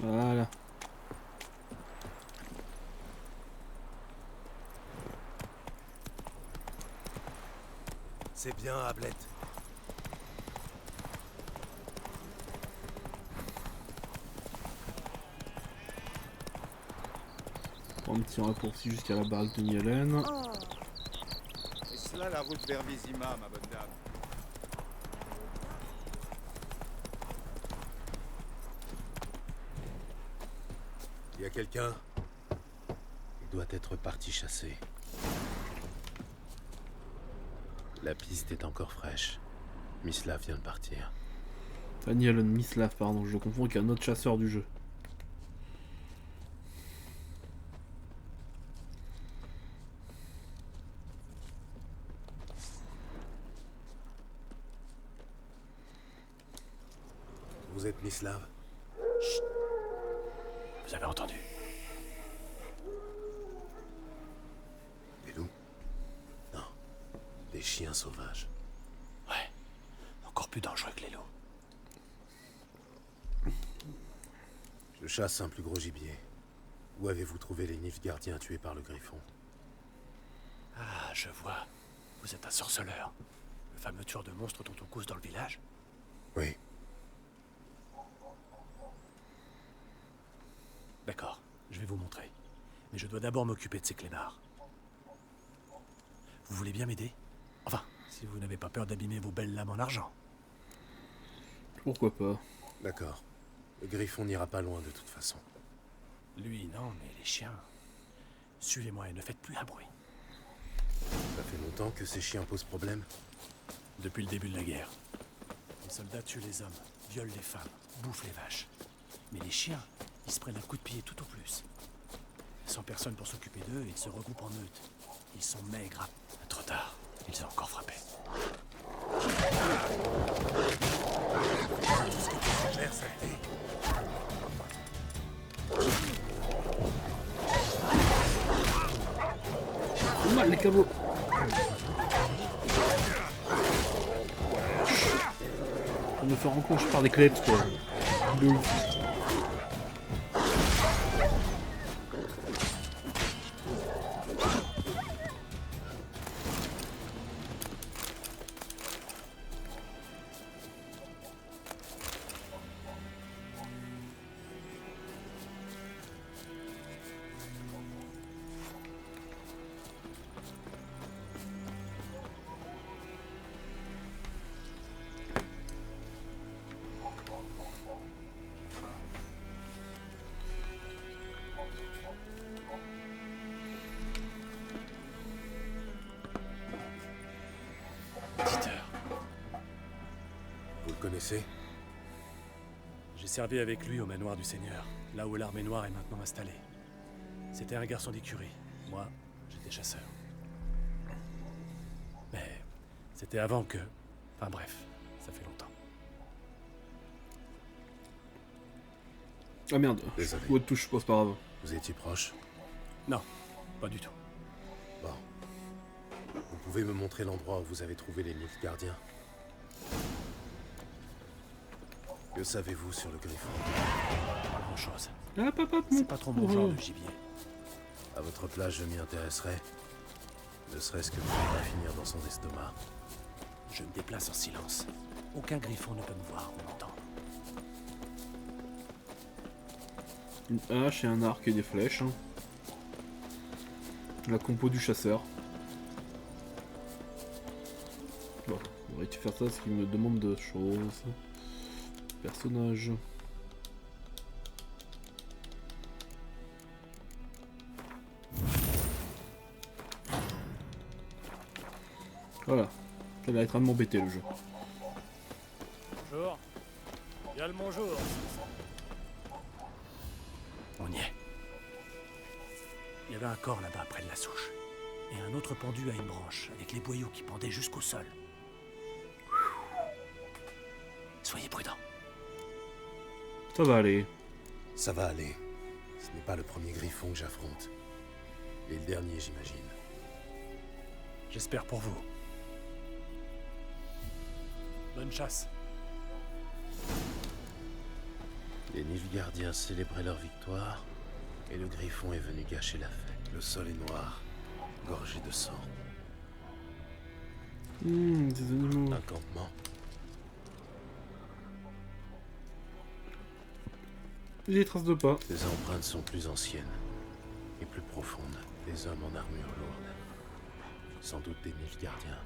Voilà. C'est bien, Ablette. Prends un petit raccourci jusqu'à la baraque de Nielen. Est-ce là la route vers Vizima, ma bonne dame? Y a quelqu'un? Il doit être parti chasser. La piste est encore fraîche. Mislav vient de partir. Nielen, Mislav, pardon, je le confonds avec un autre chasseur du jeu. Vous êtes Mislav? Chut. Vous avez entendu? Des loups? Non. Des chiens sauvages. Ouais. Encore plus dangereux que les loups. Je chasse un plus gros gibier. Où avez-vous trouvé les Nilfgaardiens tués par le griffon? Ah, je vois. Vous êtes un sorceleur. Le fameux tueur de monstres dont on cause dans le village? Oui. D'accord, je vais vous montrer. Mais je dois d'abord m'occuper de ces clébards. Vous voulez bien m'aider? Enfin, si vous n'avez pas peur d'abîmer vos belles lames en argent. Pourquoi pas? D'accord. Le griffon n'ira pas loin de toute façon. Lui, non, mais les chiens... Suivez-moi et ne faites plus un bruit. Ça fait longtemps que ces chiens posent problème? Depuis le début de la guerre. Les soldats tuent les hommes, violent les femmes, bouffent les vaches. Mais les chiens, ils se prennent un coup de pied tout au plus. Sans personne pour s'occuper d'eux, ils se regroupent en meute. Ils sont maigres. Trop tard, ils ont encore frappé. mal les cabots. On me faire rencontrer par des cleps quoi. De ouf. Vous le connaissez? J'ai servi avec lui au manoir du Seigneur, là où l'armée noire est maintenant installée. C'était un garçon d'écurie. Moi, j'étais chasseur. Mais c'était avant que... Enfin bref, ça fait longtemps. Ah merde, Désolé. ou autre touche, c'est pas grave. Vous étiez proche? Non, pas du tout. Bon. Vous pouvez me montrer l'endroit où vous avez trouvé les Nilfgaardiens? Que savez-vous sur le Griffon? Pas grand-chose. Ah, C'est pas trop mon genre de gibier. À votre place, je m'y intéresserai. Ne serait-ce que pour ne pas finir dans son estomac. Je me déplace en silence. Aucun griffon ne peut me voir ou m'entendre. Une hache et un arc et des flèches. Hein. La compo du chasseur. Bon, on va faire ça, ce qui me demande de choses. Personnage. Voilà. Ça va être à m'embêter le jeu. Bonjour. Bien le bonjour. On y est. Il y avait un corps là-bas près de la souche. Et un autre pendu à une branche, avec les boyaux qui pendaient jusqu'au sol. Soyez prudents. Ça va aller. Ça va aller. Ce n'est pas le premier griffon que j'affronte. Et le dernier, j'imagine. J'espère pour vous. Bonne chasse. Les Nilfgaardiens célébraient leur victoire, et le griffon est venu gâcher la fête. Le sol est noir, gorgé de sang. Des animaux. Un campement. Des traces de pas. Les empreintes sont plus anciennes et plus profondes. Des hommes en armure lourde. Sans doute des Nilfgaardiens.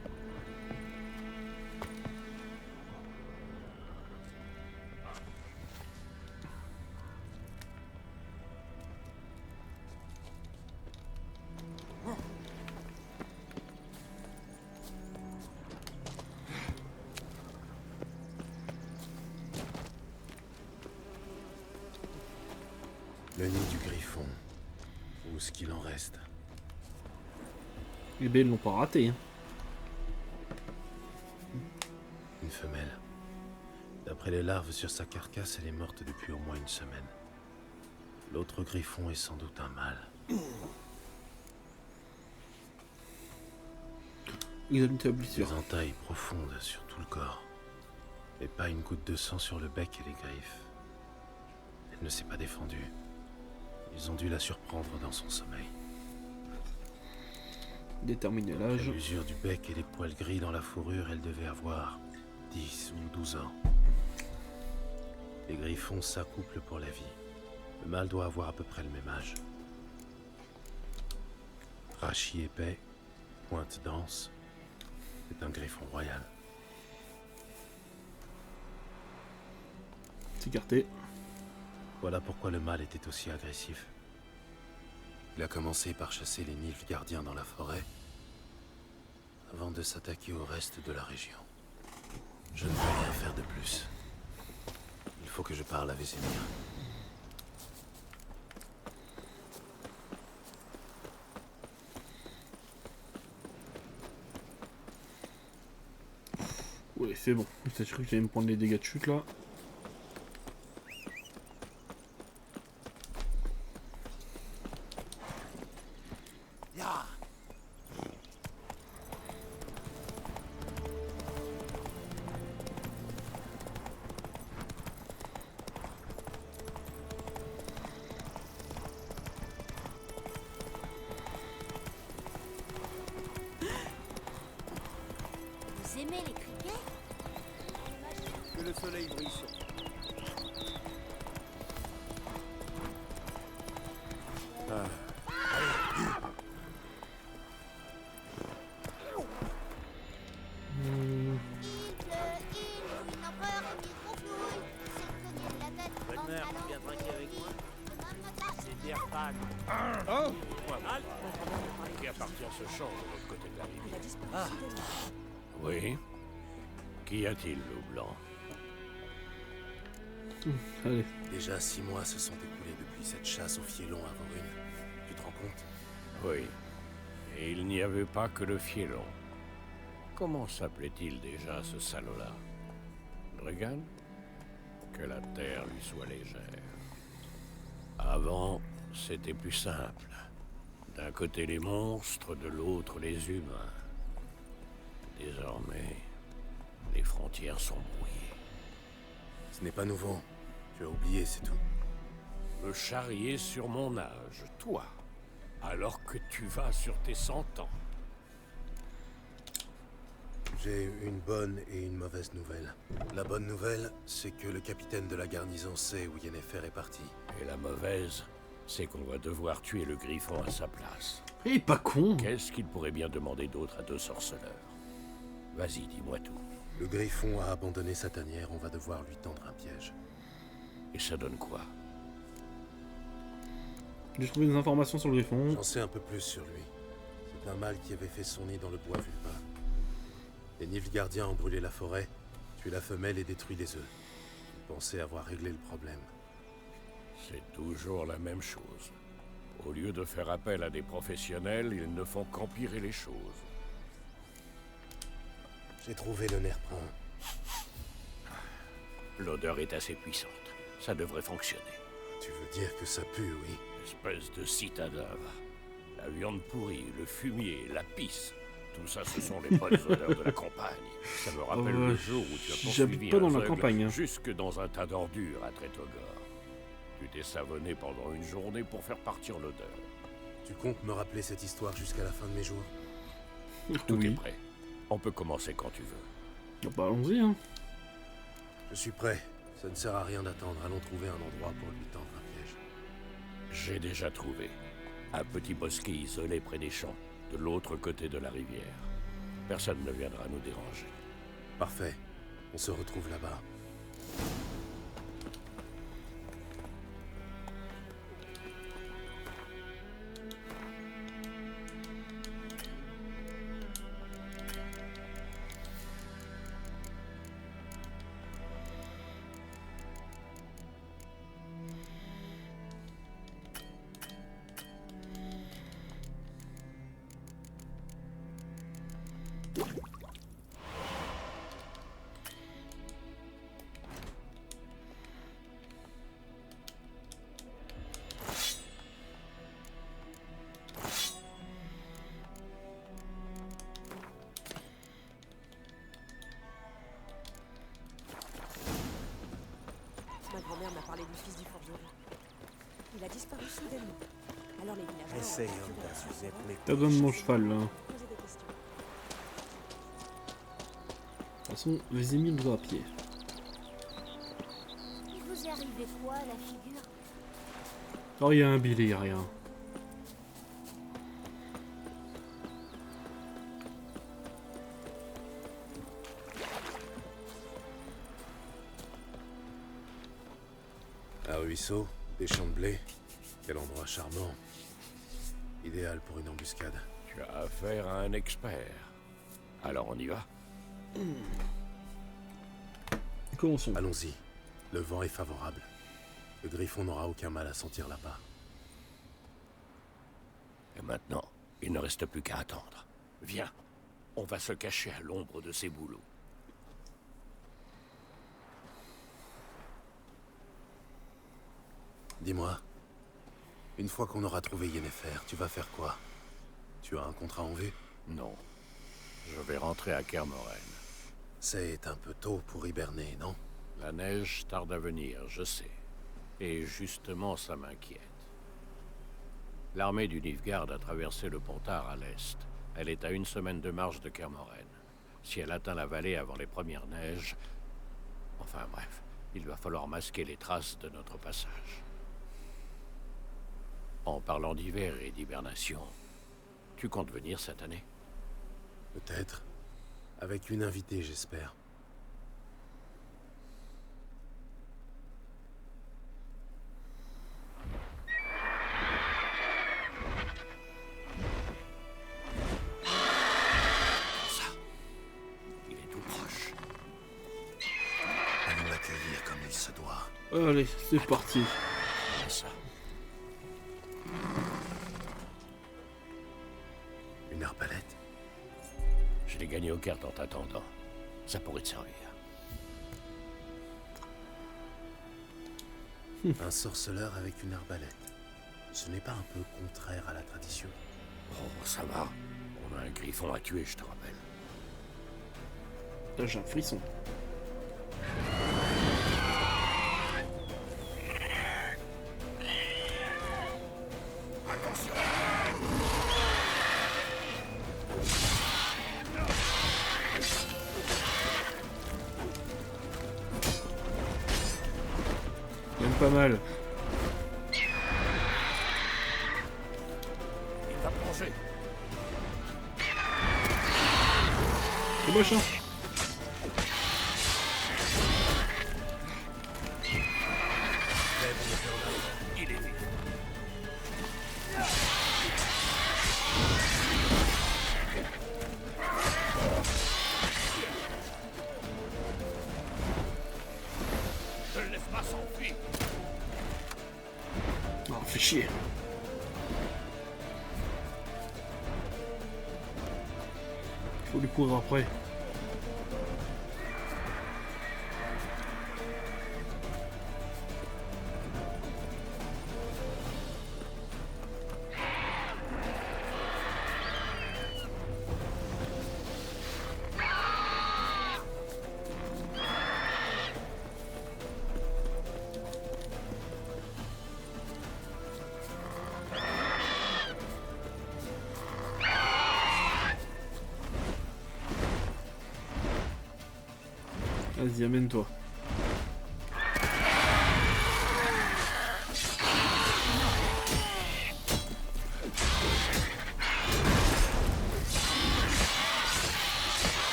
Le nid du griffon, ou ce qu'il en reste. Eh ben ils l'ont pas raté. Hein. Une femelle. D'après les larves sur sa carcasse, elle est morte depuis au moins une semaine. L'autre griffon est sans doute un mâle. Examine ta blessure. Des entailles profondes sur tout le corps. Et pas une goutte de sang sur le bec et les griffes. Elle ne s'est pas défendue. Ils ont dû la surprendre dans son sommeil. Déterminer l'âge. À l'usure du bec et les poils gris dans la fourrure, elle devait avoir 10 ou 12 ans. Les griffons s'accouplent pour la vie. Le mâle doit avoir à peu près le même âge. Rachis épais, pointe dense. C'est un griffon royal. C'est écarté. Voilà pourquoi le mâle était aussi agressif. Il a commencé par chasser les Nilfgaardiens dans la forêt, avant de s'attaquer au reste de la région. Je ne peux rien faire de plus. Il faut que je parle à Vesemir. Ouais, c'est bon. J'ai cru que j'allais me prendre les dégâts de chute là. bien trinquer avec moi? C'est dire fan. Oh qui appartient à ce champ de l'autre côté de la rivière? Ah. Oui. Qu'y a-t-il, loup blanc? Allez. Déjà 6 mois se sont écoulés depuis cette chasse au fielon à Vorune. Tu te rends compte? Oui. Et il n'y avait pas que le fielon. Comment s'appelait-il déjà, ce salaud-là? Dregan? Que la terre lui soit légère. Avant, c'était plus simple. D'un côté les monstres, de l'autre les humains. Désormais, les frontières sont brouillées. Ce n'est pas nouveau. Tu as oublié, c'est tout. Me charrier sur mon âge, toi, alors que tu vas sur tes 100 ans. J'ai une bonne et une mauvaise nouvelle. La bonne nouvelle, c'est que le capitaine de la garnison sait où Yennefer est parti. Et la mauvaise, c'est qu'on va devoir tuer le griffon à sa place. Il est pas con. Qu'est-ce qu'il pourrait bien demander d'autre à 2 sorceleurs? Vas-y, dis-moi tout. Le griffon a abandonné sa tanière, on va devoir lui tendre un piège. Et ça donne quoi? J'ai trouvé des informations sur le griffon. J'en sais un peu plus sur lui. C'est un mâle qui avait fait son nid dans le bois vulpin. Les Nilfgaardiens ont brûlé la forêt, tué la femelle et détruit les œufs. Ils pensaient avoir réglé le problème. C'est toujours la même chose. Au lieu de faire appel à des professionnels, ils ne font qu'empirer les choses. J'ai trouvé le nerf brun. L'odeur est assez puissante. Ça devrait fonctionner. Tu veux dire que ça pue, oui? Espèce de citadin, va. La viande pourrie, le fumier, la pisse. Tout ça, ce sont les bonnes odeurs de la campagne. Ça me rappelle le jour où tu as poursuivi pas dans un la campagne, hein. jusque dans un tas d'ordures à Tretogor. Tu t'es savonné pendant une journée pour faire partir l'odeur. Tu comptes me rappeler cette histoire jusqu'à la fin de mes jours? Tout est prêt. On peut commencer quand tu veux. Bah, allons-y, hein. Je suis prêt. Ça ne sert à rien d'attendre. Allons trouver un endroit pour lui tendre un piège. J'ai déjà trouvé. Un petit bosquet isolé près des champs, de l'autre côté de la rivière. Personne ne viendra nous déranger. Parfait. On se retrouve là-bas. Ma grand-mère m'a parlé du fils du forgeron. Il a disparu soudainement. Alors les villageois... T'as besoin de mon cheval, là. De toute façon, Vézémir va à pied. Il vous est arrivé quoi à la figure? Oh, il y a un billet, rien. Un ruisseau, des champs de blé. Quel endroit charmant. Idéal pour une embuscade. Tu as affaire à un expert. Alors on y va. Commençons. Allons-y. Le vent est favorable. Le griffon n'aura aucun mal à sentir là-bas. Et maintenant, il ne reste plus qu'à attendre. Viens, on va se cacher à l'ombre de ces bouleaux. Dis-moi, une fois qu'on aura trouvé Yennefer, tu vas faire quoi? Tu as un contrat en vue? Non. Je vais rentrer à Kermoren. C'est un peu tôt pour hiberner, non? La neige tarde à venir, je sais. Et justement, ça m'inquiète. L'armée du Nilfgaard a traversé le Pontard à l'est. Elle est à 1 semaine de marche de Kermoren. Si elle atteint la vallée avant les premières neiges... Enfin bref, il va falloir masquer les traces de notre passage. En parlant d'hiver et d'hibernation, tu comptes venir cette année? Peut-être. Avec une invitée, j'espère. Allez, c'est parti. Ça. Une arbalète? Je l'ai gagné aux cartes en t'attendant. Ça pourrait te servir. Un sorceleur avec une arbalète. Ce n'est pas un peu contraire à la tradition? Oh, ça va. On a un griffon à tuer, je te rappelle. Là, j'ai un frisson. Attention. Même pas mal. Il va plonger. C'est moche, hein? Il est vif. Ne le laisse pas s'enfuir. Oh, fais chier. Faut lui courir après. Vas-y, amène-toi.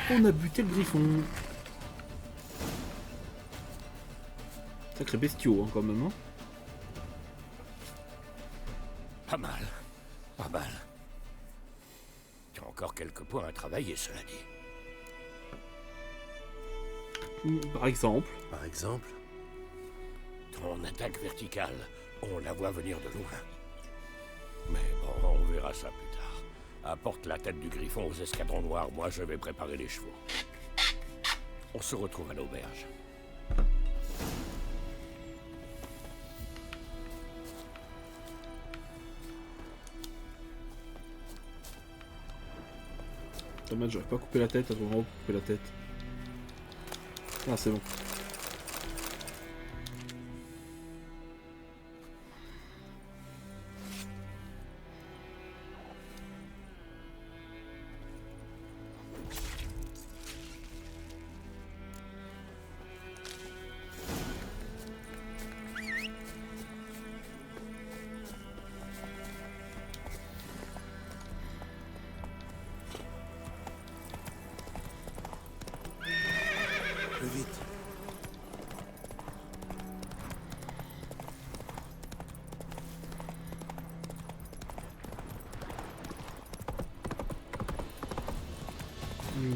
On a buté le griffon. Sacré bestiaux, hein, quand même. Hein. Pas mal. Pas mal. Tu as encore quelques points à travailler, cela dit. Par exemple. Par exemple? Ton attaque verticale, on la voit venir de loin. Mais bon, on verra ça plus tard. Apporte la tête du griffon aux escadrons noirs, moi je vais préparer les chevaux. On se retrouve à l'auberge. Dommage, j'aurais pas coupé la tête, j'aurais vraiment coupé la tête. Ah, c'est bon. Plus vite.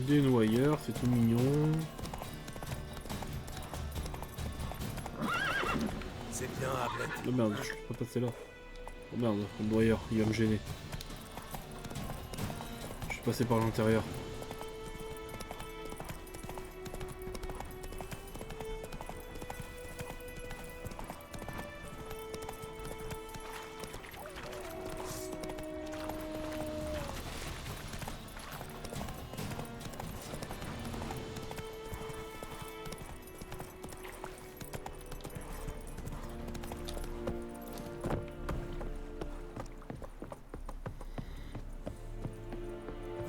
Des noyeurs, c'est tout mignon. C'est bien, Arbalète. Oh merde, je peux pas passer là. Oh merde, le noyeur, il va me gêner. Je suis passé par l'intérieur.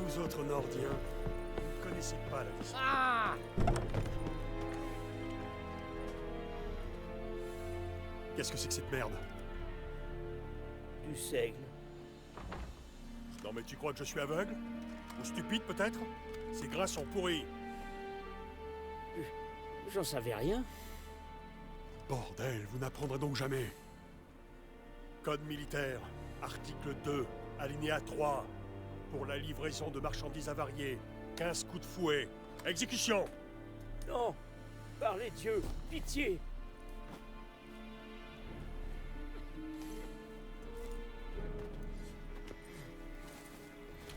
Vous autres Nordiens, vous ne connaissez pas la vie. Ah! Qu'est-ce que c'est que cette merde? Du seigle. Non mais tu crois que je suis aveugle? Ou stupide peut-être? Ces grains sont pourris. J'en savais rien. Bordel, vous n'apprendrez donc jamais. Code militaire. Article 2, alinéa 3. Pour la livraison de marchandises avariées, 15 coups de fouet. Exécution! Non! Par les dieux, pitié!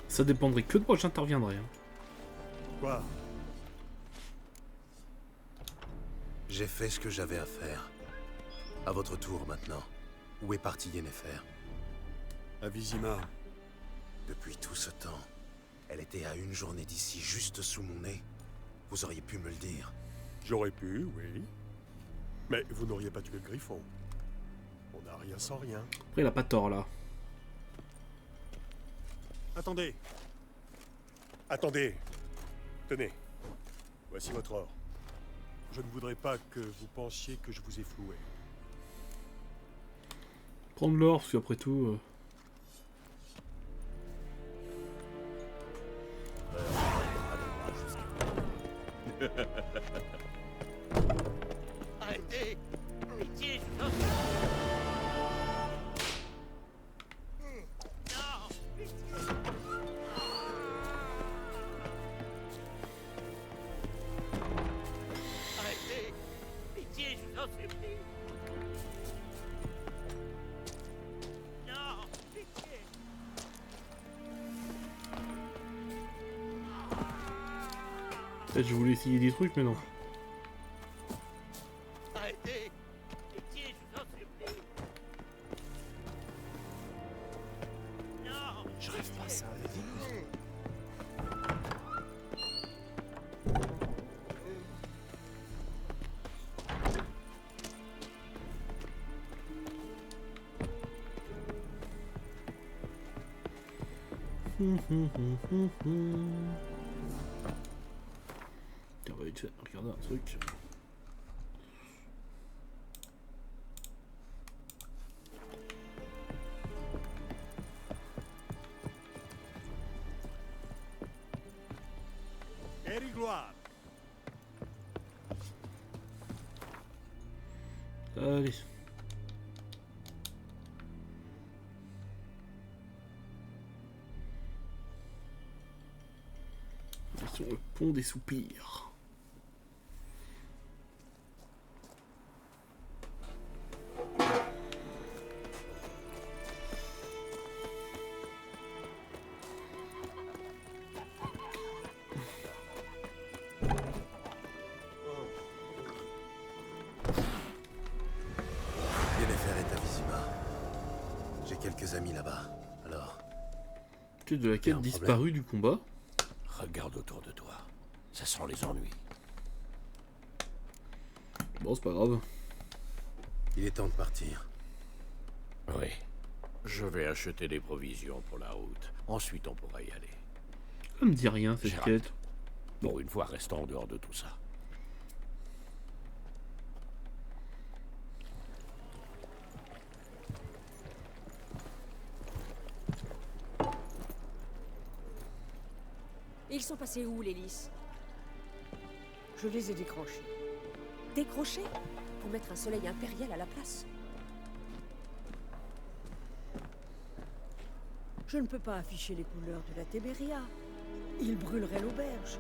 Ça dépendrait que de moi, j'interviendrai. Hein. Quoi? J'ai fait ce que j'avais à faire. À votre tour maintenant. Où est partie Yennefer? À Vizima. Depuis tout ce temps, elle était à une journée d'ici, juste sous mon nez. Vous auriez pu me le dire. J'aurais pu, oui. Mais vous n'auriez pas tué le griffon. On n'a rien sans rien. Après, il a pas tort, là. Attendez. Attendez. Tenez. Voici votre or. Je ne voudrais pas que vous pensiez que je vous ai floué. Prendre l'or, parce qu'après tout... Arrêtez! Pitié, je Arrêtez! Pitié, je vous en supplie! Non! Pitié! Peut-être je voulais essayer des trucs, mais non. Arrêtez! Pitié, je vous en supplie! Non! Je rêve pas ça, mais dis-moi. Tiens, on va vite fait regarder un truc. Gloire. Allez. Sur le pont des soupirs. Yennefer est à Vizima. J'ai quelques amis là-bas. Alors, Tu es de la quête disparue du combat. Regarde autour de toi. Ça sent les ennuis. Bon, c'est pas grave. il est temps de partir. Oui. Je vais acheter des provisions pour la route. Ensuite, on pourra y aller. Ça me dit rien, cette Gérald. quête. Pour une fois, restons en dehors de tout ça. Ils sont passés où, les lys? Je les ai décrochés. Décrochés? Pour mettre un soleil impérial à la place? Je ne peux pas afficher les couleurs de la Téméria. Ils brûleraient l'auberge.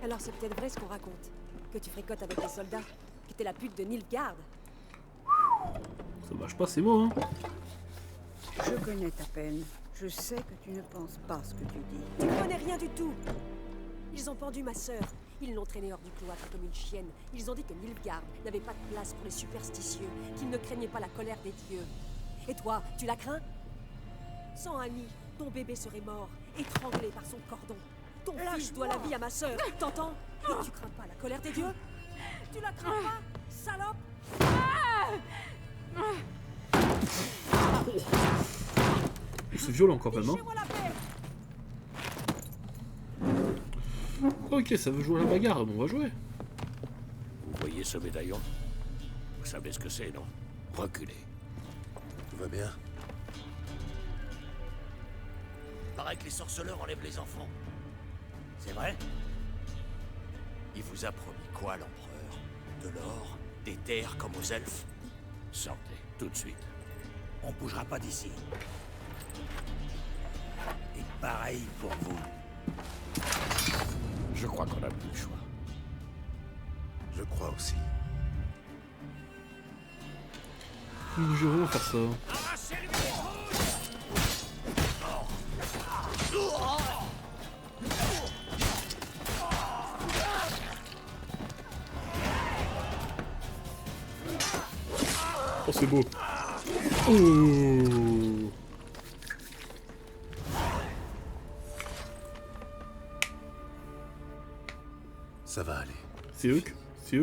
Alors c'est peut-être vrai ce qu'on raconte. Que tu fricotes avec les soldats. Que t'es la pute de Nilfgaard. Ça marche pas, c'est moi, hein. Je connais ta peine. Je sais que tu ne penses pas ce que tu dis. Tu connais rien du tout. Ils ont pendu ma sœur. Ils l'ont traînée hors du cloître comme une chienne. Ils ont dit que Nilfgaard n'avait pas de place pour les superstitieux, qu'il ne craignait pas la colère des dieux. Et toi, tu la crains? Sans ami, ton bébé serait mort, étranglé par son cordon. Ton fils doit la vie à ma sœur, t'entends? Et tu crains pas la colère des dieux? Tu la crains pas, salope? C'est violent quand même, hein. Ok, ça veut jouer à la bagarre, bon, on va jouer. Vous voyez ce médaillon? Vous savez ce que c'est, non? Reculez. Tout va bien? Paraît que les sorceleurs enlèvent les enfants. C'est vrai? Il vous a promis quoi, l'empereur? De l'or? Des terres comme aux elfes? Sortez, tout de suite. On on bougera pas d'ici. Et pareil pour vous. Je crois qu'on n'a plus le choix. Je crois aussi. Je vais vraiment faire ça. Oh, c'est beau. Oh. Ça va aller. C'est eux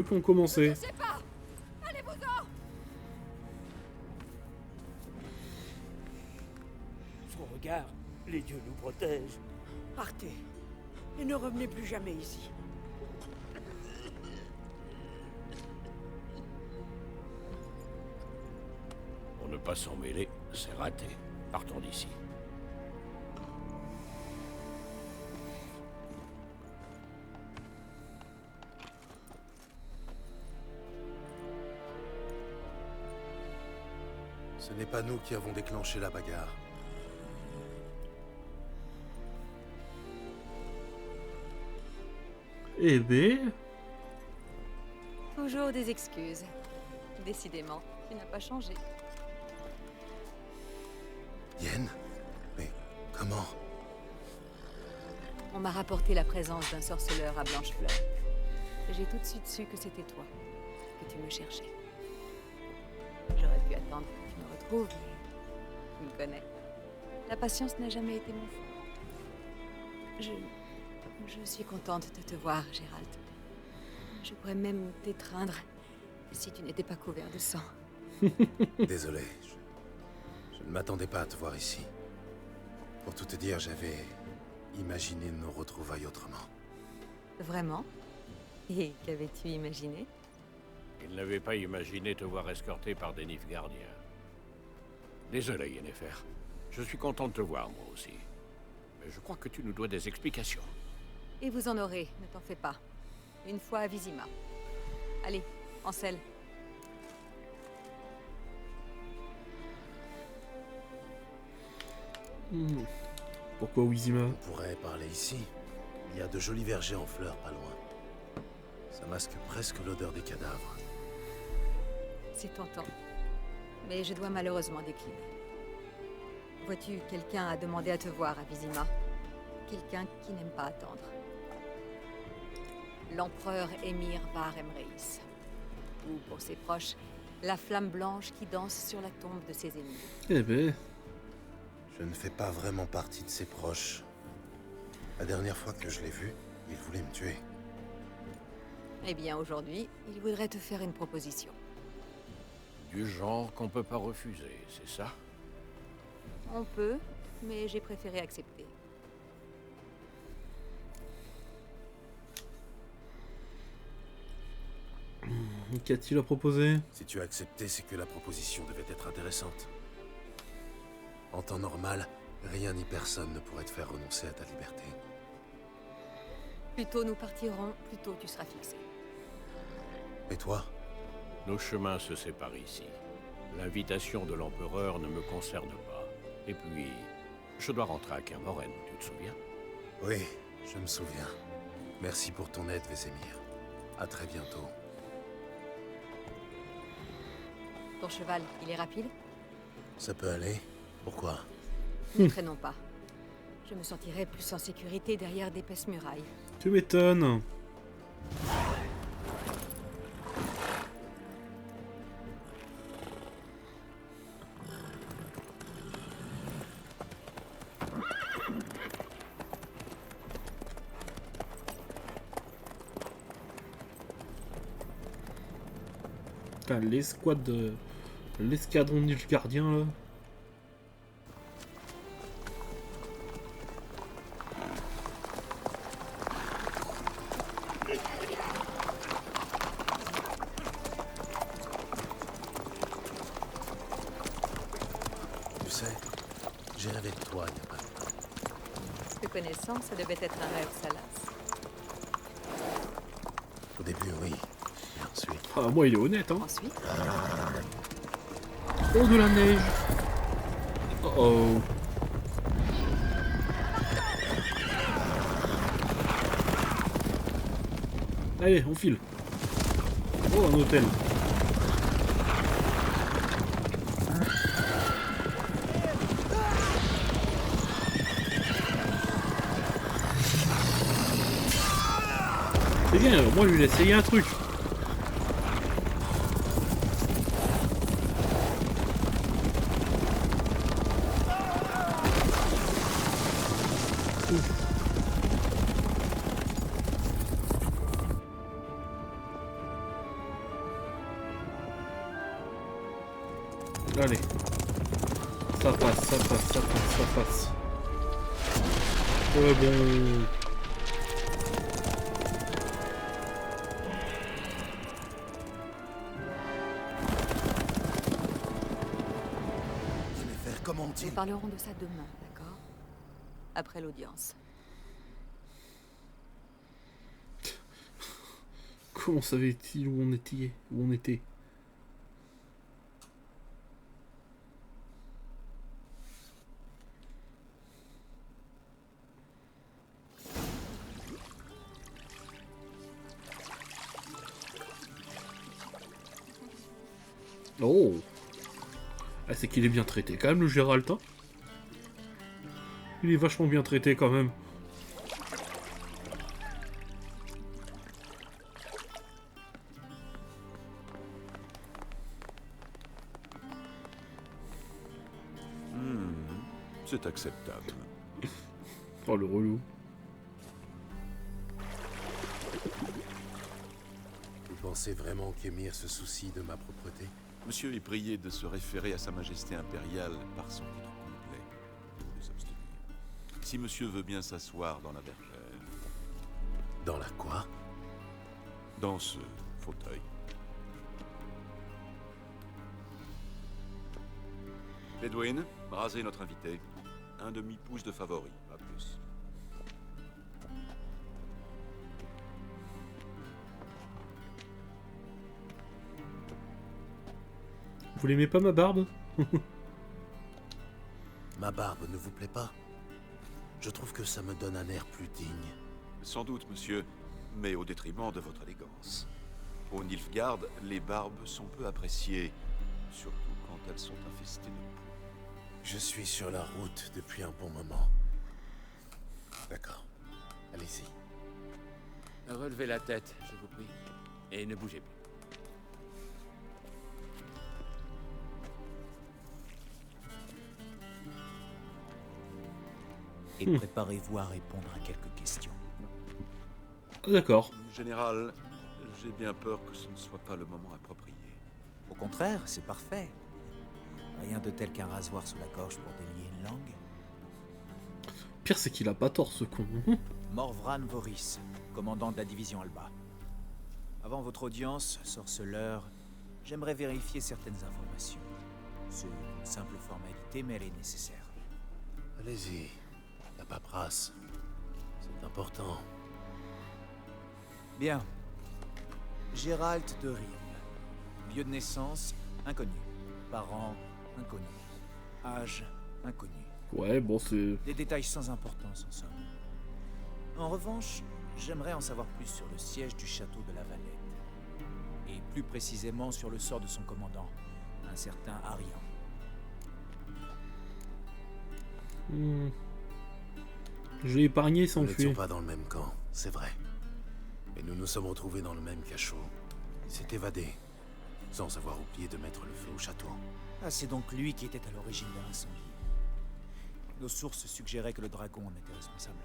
qui ont commencé. Je sais pas. Allez-vous-en. Son regard, les dieux nous protègent. Partez. Et ne revenez plus jamais ici. Pour ne pas s'en mêler, c'est raté. Partons d'ici. Ce n'est pas nous qui avons déclenché la bagarre. Eh ben... Toujours des excuses. Décidément, tu n'as pas changé. Yen? Mais comment? On m'a rapporté la présence d'un sorceleur à Blanchefleur. J'ai tout de suite su que c'était toi, que tu me cherchais. J'aurais pu attendre que tu me retrouves, mais tu me connais. La patience n'a jamais été mon fort. Je suis contente de te voir, Gérald. Je pourrais même t'étreindre si tu n'étais pas couvert de sang. Désolé, je ne m'attendais pas à te voir ici. Pour tout te dire, j'avais imaginé nos retrouvailles autrement. Vraiment? Et qu'avais-tu imaginé? Il n'avait pas imaginé te voir escorté par des Nilfgaardiens. Désolé, Yennefer. Je suis content de te voir, moi aussi. Mais je crois que tu nous dois des explications. Et vous en aurez, ne t'en fais pas. Une fois à Vizima. Allez, Ansel. Pourquoi Vizima? On pourrait parler ici. Il y a de jolis vergers en fleurs pas loin. Ça masque presque l'odeur des cadavres. C'est tentant. Mais je dois malheureusement décliner. Vois-tu, quelqu'un a demandé à te voir à Vizima. Quelqu'un qui n'aime pas attendre. L'empereur Émir Var Emreis. Ou, pour ses proches, la flamme blanche qui danse sur la tombe de ses ennemis. Eh ben... Je ne fais pas vraiment partie de ses proches. La dernière fois que je l'ai vu, il voulait me tuer. Eh bien, aujourd'hui, il voudrait te faire une proposition. Du genre qu'on peut pas refuser, c'est ça? On peut, mais j'ai préféré accepter. Qu'a-t-il à proposer? Si tu as accepté, c'est que la proposition devait être intéressante. En temps normal, rien ni personne ne pourrait te faire renoncer à ta liberté. Plus tôt nous partirons, plus tôt tu seras fixé. Et toi? Nos chemins se séparent ici. L'invitation de l'empereur ne me concerne pas. Et puis, je dois rentrer à Kermoren, tu te souviens? Oui, je me souviens. Merci pour ton aide, Vesemir. À très bientôt. Ton cheval, il est rapide? Ça peut aller? Pourquoi? Ne traînons pas. Je me sentirais plus en sécurité derrière d'épaisses murailles. Tu m'étonnes. L'escouade de... l'escadron Nilfgaardien là. Tu sais, j'ai rêvé de toi il n'y a pas longtemps. Te connaissant, ça devait être un rêve salace. Au début, oui. Et ensuite... Ah, moi il est honnête, hein. Ensuite? Oh, de la neige. oh. Allez, on file. Oh, un hôtel. C'est bien, moi je lui ai essayé un truc. Allez. Ça passe, ça passe, ça passe, ça passe. Bon. Nous parlerons de ça demain, d'accord? Après l'audience. Comment savait-il où on était? Oh! Ah, c'est qu'il est bien traité quand même, le Gérald, hein? Il est vachement bien traité quand même. C'est acceptable. Oh, le relou. Vous pensez vraiment qu'Émir se soucie de ma propreté? Monsieur est prié de se référer à Sa Majesté impériale par son titre complet. Vous vous abstenir. Si monsieur veut bien s'asseoir dans la bergère. Dans la quoi? Dans ce fauteuil. Edwin, rasez notre invité. Un demi-pouce de favori, pas plus. Vous l'aimez pas, ma barbe? Ma barbe ne vous plaît pas? Je trouve que ça me donne un air plus digne. Sans doute, monsieur, mais au détriment de votre élégance. Au Nilfgaard, les barbes sont peu appréciées, surtout quand elles sont infestées de poux. Je suis sur la route depuis un bon moment. D'accord. Allez-y. Relevez la tête, je vous prie. Et ne bougez plus. Et préparez-vous à répondre à quelques questions. D'accord. Général, j'ai bien peur que ce ne soit pas le moment approprié. Au contraire, c'est parfait. Rien de tel qu'un rasoir sous la gorge pour délier une langue. Pire, c'est qu'il a pas tort, ce con. Morvran Voris, commandant de la division Alba. Avant votre audience, sorceleur, j'aimerais vérifier certaines informations. C'est une simple formalité, mais elle est nécessaire. Allez-y. La paperasse. C'est important. Bien. Gérald de Riem. Lieu de naissance, inconnu. Parents, inconnu. Âge, inconnu. Ouais, bon, c'est... Des détails sans importance, en somme. En revanche, j'aimerais en savoir plus sur le siège du château de la Valette. Et plus précisément sur le sort de son commandant, un certain Arian. Je l'ai épargné sans fuir. Nous n'étions fuir. pas dans le même camp, c'est vrai. Mais nous nous sommes retrouvés dans le même cachot. Il s'est évadé, sans avoir oublié de mettre le feu au château. Ah, c'est donc lui qui était à l'origine de l'incendie. Nos sources suggéraient que le dragon en était responsable.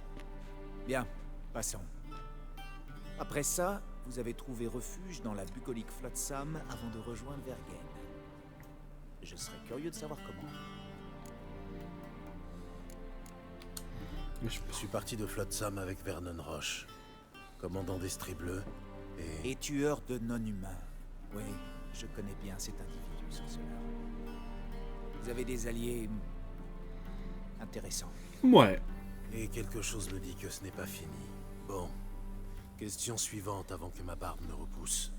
Bien, passons. Après ça, vous avez trouvé refuge dans la bucolique Flotsam avant de rejoindre Vergen. Je serais curieux de savoir comment. Je suis parti de Flotsam avec Vernon Roche, commandant d'Estrie Bleue et tueur de non-humains. Oui, je connais bien cet individu, sorceleur. Vous avez des alliés intéressants. Ouais. Et quelque chose me dit que ce n'est pas fini. Bon, question suivante avant que ma barbe ne repousse.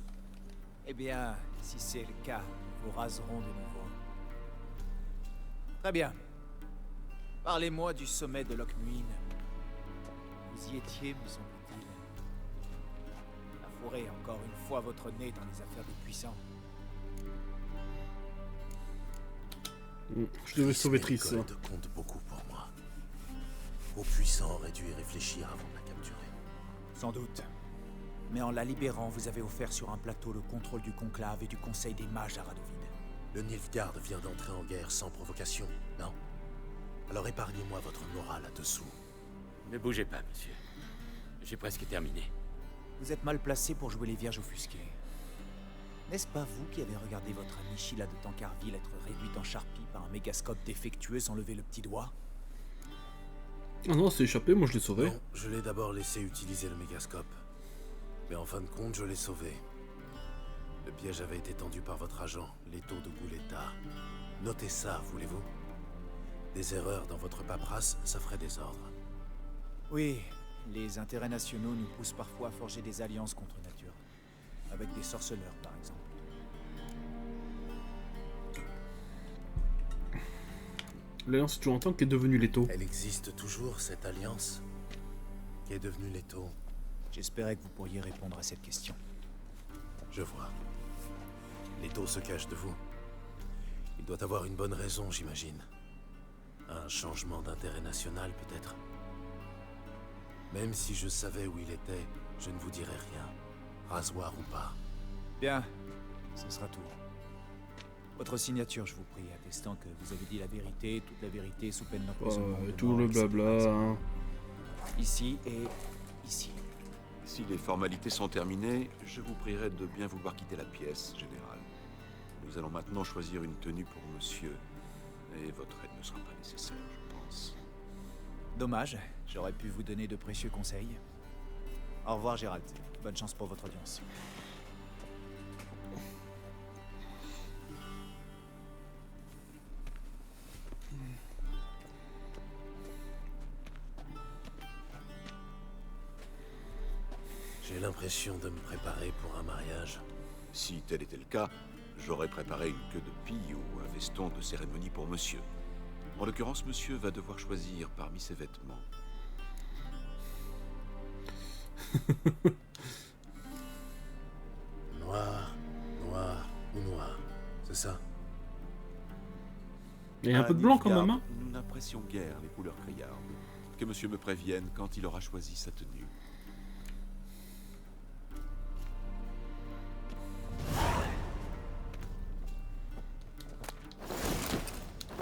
Eh bien, si c'est le cas, nous vous raserons de nouveau. Très bien. Parlez-moi du sommet de Lockmuir. Vous y étiez, me semble-t-il. La forêt encore une fois votre nez dans les affaires des puissants. Je devais sauver Triss. Triss compte beaucoup pour moi. Vos puissants auraient dû y réfléchir avant de la capturer. Sans doute. Mais en la libérant, vous avez offert sur un plateau le contrôle du conclave et du conseil des mages à Radovid. Le Nilfgaard vient d'entrer en guerre sans provocation, non? Alors épargnez-moi votre morale là-dessous. Ne bougez pas, monsieur. J'ai presque terminé. Vous êtes mal placé pour jouer les vierges offusquées. N'est-ce pas vous qui avez regardé votre amie Sheila de Tancarville être réduite en charpie par un mégascope défectueux sans lever le petit doigt? Ah non, c'est échappé, moi je l'ai sauvé. Non, je l'ai d'abord laissé utiliser le mégascope. Mais en fin de compte, je l'ai sauvé. Le piège avait été tendu par votre agent, Leto de Gouleta. Notez ça, voulez-vous? Des erreurs dans votre paperasse, ça ferait désordre. Oui, les intérêts nationaux nous poussent parfois à forger des alliances contre nature. Avec des sorceleurs, par exemple. L'alliance toujours en tant qu'est devenue Leto. Elle existe toujours, cette alliance? Qui est devenue Leto? J'espérais que vous pourriez répondre à cette question. Je vois. Leto se cache de vous. Il doit avoir une bonne raison, j'imagine. Un changement d'intérêt national, peut-être? Même si je savais où il était, je ne vous dirais rien. Rasoir ou pas. Bien, ce sera tout. Votre signature, je vous prie, attestant que vous avez dit la vérité, toute la vérité, sous peine d'emprisonnement. Tout le blabla, hein. Ici et ici. Si les formalités sont terminées, je vous prierai de bien vouloir quitter la pièce, général. Nous allons maintenant choisir une tenue pour monsieur. Et votre aide ne sera pas nécessaire, je pense. Dommage, j'aurais pu vous donner de précieux conseils. Au revoir, Gérald. Bonne chance pour votre audience. J'ai l'impression de me préparer pour un mariage. Si tel était le cas, j'aurais préparé une queue de pie ou un veston de cérémonie pour monsieur. En l'occurrence, monsieur va devoir choisir parmi ses vêtements. Noir, noir ou noir, c'est ça? Il y a un peu de blanc quand même, hein? Nous n'apprécions guère les couleurs criardes. Que monsieur me prévienne quand il aura choisi sa tenue.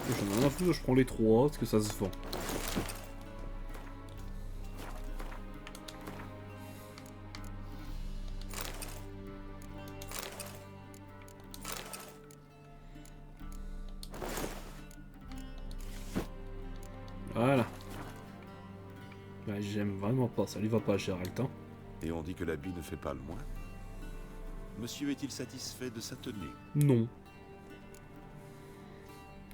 J'en ai rien à foutre, je prends les trois, parce que ça se vend. Voilà. Bah, j'aime vraiment pas, ça lui va pas, Gérald. Hein. Et on dit que l'habit ne fait pas le moins. Monsieur est-il satisfait de sa tenue? Non.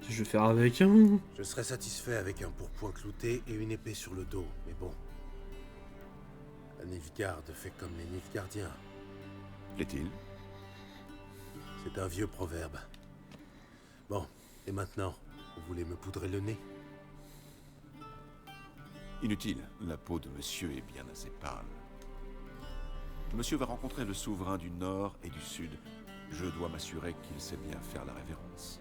Je vais faire avec un... Je serais satisfait avec un pourpoint clouté et une épée sur le dos, mais bon. Un Nilfgaard fait comme les Nilfgaardiens. L'est-il? C'est un vieux proverbe. Bon, et maintenant, vous voulez me poudrer le nez? Inutile, la peau de monsieur est bien assez pâle. Monsieur va rencontrer le souverain du Nord et du Sud. Je dois m'assurer qu'il sait bien faire la révérence.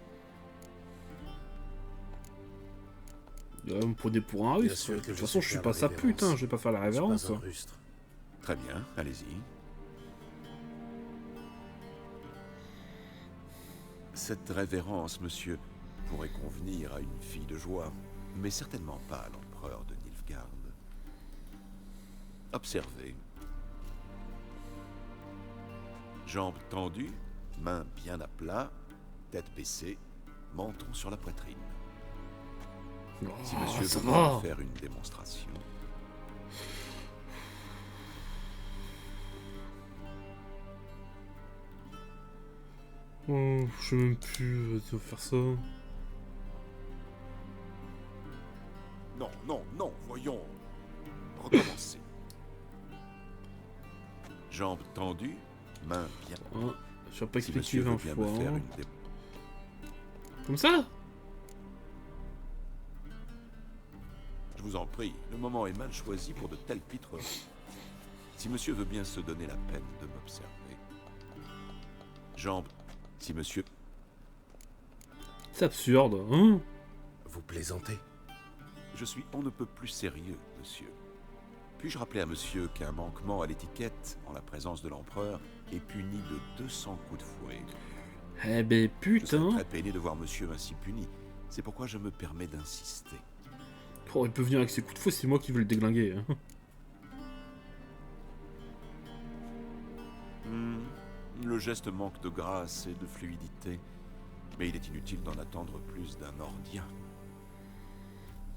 Vous me prenez pour un rustre. De toute façon, je suis pas sa pute, hein. Je vais pas faire la révérence. Très bien, allez-y. Cette révérence, monsieur, pourrait convenir à une fille de joie, mais certainement pas à l'empereur de Nilfgaard. Observez. Jambes tendues, mains bien à plat, tête baissée, menton sur la poitrine. Si monsieur veut en faire une démonstration. Oh, je sais même plus, vas-y, faire ça. Non, non, non, voyons. Recommencer. Jambes tendues, mains bien. Oh, je vais pas si expliquer 20 bien fois. Me faire Hein. une Comme ça? vous en prie, le moment est mal choisi pour de telles pitreries. Si monsieur veut bien se donner la peine de m'observer. Jambe, si monsieur... C'est absurde, hein? Vous plaisantez? Je suis on ne peut plus sérieux, monsieur. Puis-je rappeler à monsieur qu'un manquement à l'étiquette, en la présence de l'empereur, est puni de 200 coups de fouet? Eh ben putain! Je serais très peiné de voir monsieur ainsi puni. C'est pourquoi je me permets d'insister. Oh, il peut venir avec ses coups de fouet, c'est moi qui veux le déglinguer. Hein. Le geste manque de grâce et de fluidité, mais il est inutile d'en attendre plus d'un Nordien.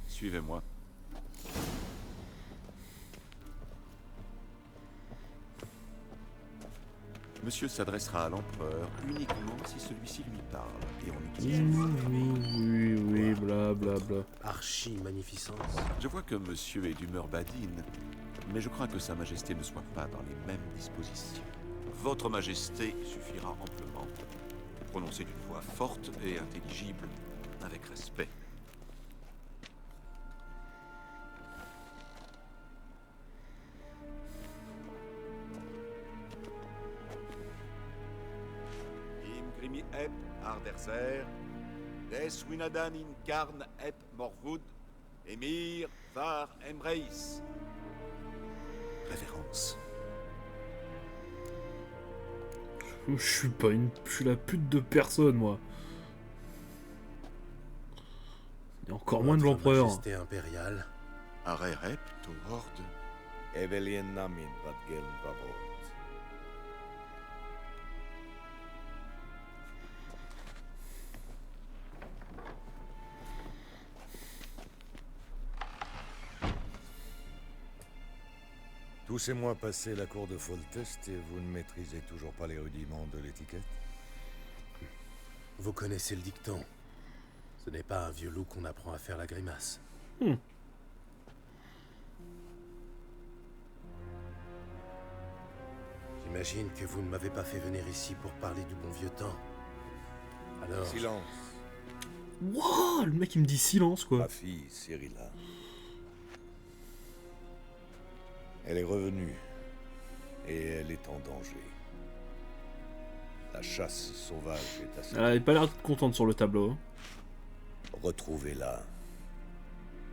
Suivez-moi. Monsieur s'adressera à l'empereur uniquement si celui-ci lui parle, et on utilise... Oui, blablabla. Archi-magnificence. Je vois que monsieur est d'humeur badine, mais je crains que sa majesté ne soit pas dans les mêmes dispositions. Votre majesté suffira amplement. Prononcez d'une voix forte et intelligible, avec respect. Imgrimi ep arderzer, des winadan in karn ep morvud, emir var emreis. Révérence. Je suis la pute de personne, moi. Et encore moins de l'empereur. Majesté impériale. Arerep to horde. Evelien namin radgel vavot. Tous ces mois passés la cour de Foltest et vous ne maîtrisez toujours pas les rudiments de l'étiquette? Vous connaissez le dicton. Ce n'est pas un vieux loup qu'on apprend à faire la grimace. J'imagine que vous ne m'avez pas fait venir ici pour parler du bon vieux temps. Alors... Silence. Wouah, le mec il me dit silence, quoi. Ma fille, Cyrilla. Elle est revenue. Et elle est en danger. La chasse sauvage est assez... Elle avait pas l'air contente sur le tableau. Retrouvez-la.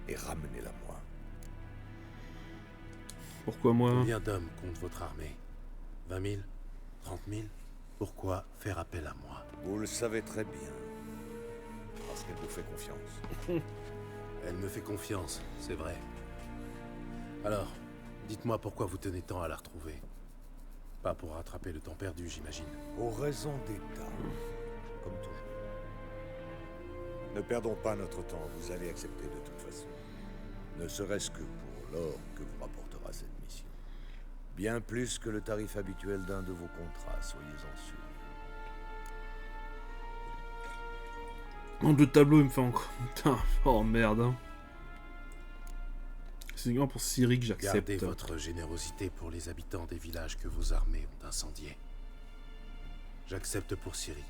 Et ramenez-la moi. Pourquoi moi? Combien d'hommes compte votre armée? 20 000? 30 000? Pourquoi faire appel à moi? Vous le savez très bien. Parce qu'elle vous fait confiance. Elle me fait confiance, c'est vrai. Alors, dites-moi pourquoi vous tenez tant à la retrouver. Pas pour rattraper le temps perdu, j'imagine. Pour raison d'État. Comme toujours. Ne perdons pas notre temps, vous allez accepter de toute façon. Ne serait-ce que pour l'or que vous rapportera cette mission. Bien plus que le tarif habituel d'un de vos contrats, soyez-en sûrs. En deux tableaux, il me fait encore... Putain, oh merde. Hein. C'est uniquement pour Syrie que j'accepte. Gardez votre générosité pour les habitants des villages que vos armées ont incendiés. J'accepte pour Syrie,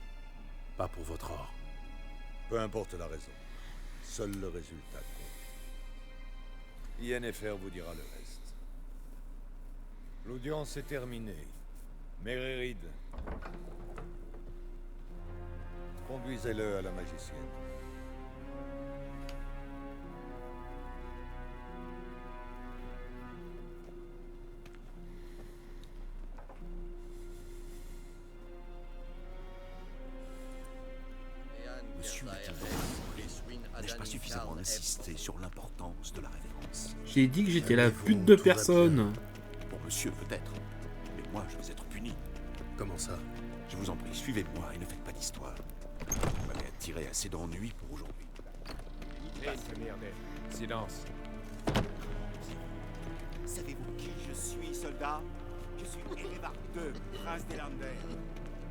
pas pour votre or. Peu importe la raison. Seul le résultat compte. INFR vous dira le reste. L'audience est terminée. Méréride. Conduisez-le à la magicienne. Monsieur m'a-t-il donc compris? N'ai-je pas suffisamment insisté sur l'importance de la révérence? J'ai dit que j'étais la pute de personne. Pour monsieur, peut-être. Mais moi, je vais être puni. Comment ça? Je vous en prie, suivez-moi et ne faites pas d'histoire. Vous m'avez attiré assez d'ennuis pour aujourd'hui. Silence. Savez-vous qui je suis, soldat? Je suis Erevar II, prince des Landers.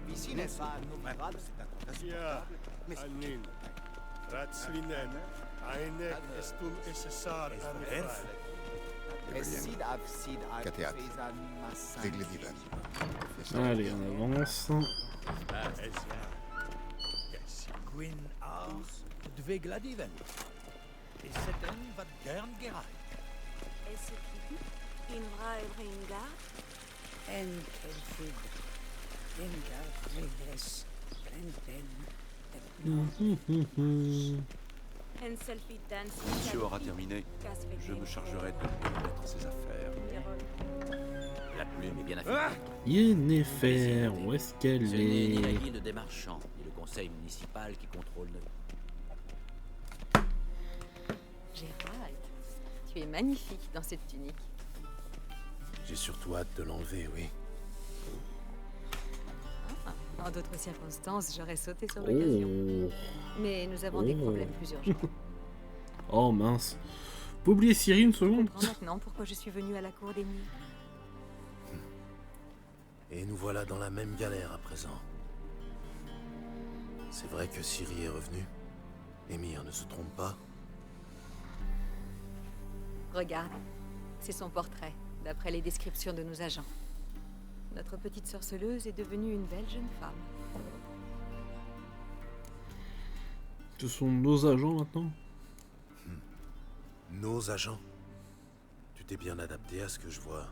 Ici n'est pas Novigrad, c'est un contrat mais Annin, Ratzlinen, Ainek, Estum Essessar, Anifal. Cateat. Regle divan. Allez, on avance. Gwyn Ars Dvegladiven. Et c'était votre Gern Geralt. Est-ce qu'il Inra Ebringa? Enkelfrid. Dengar Regres. Brenten. Enselfit Dance. Monsieur aura terminé. Je me chargerai de mettre ses affaires. La plume est bien affaiblie. Yennefer, où est-ce qu'elle Ce n'est ni la est? guilde des marchands, ni le conseil municipal qui contrôle nos... Gérald, tu es magnifique dans cette tunique. J'ai surtout hâte de l'enlever, oui. Ah, en d'autres circonstances, j'aurais sauté sur l'occasion. Mais nous avons des problèmes plus urgents. Oh mince. Faut oublier Ciri une seconde. Je comprends maintenant pourquoi je suis venue à la cour des Nids. Et nous voilà dans la même galère à présent. C'est vrai que Ciri est revenue. Émir ne se trompe pas. Regarde, c'est son portrait, d'après les descriptions de nos agents. Notre petite sorceleuse est devenue une belle jeune femme. Ce sont nos agents maintenant. Nos agents. Tu t'es bien adapté à ce que je vois.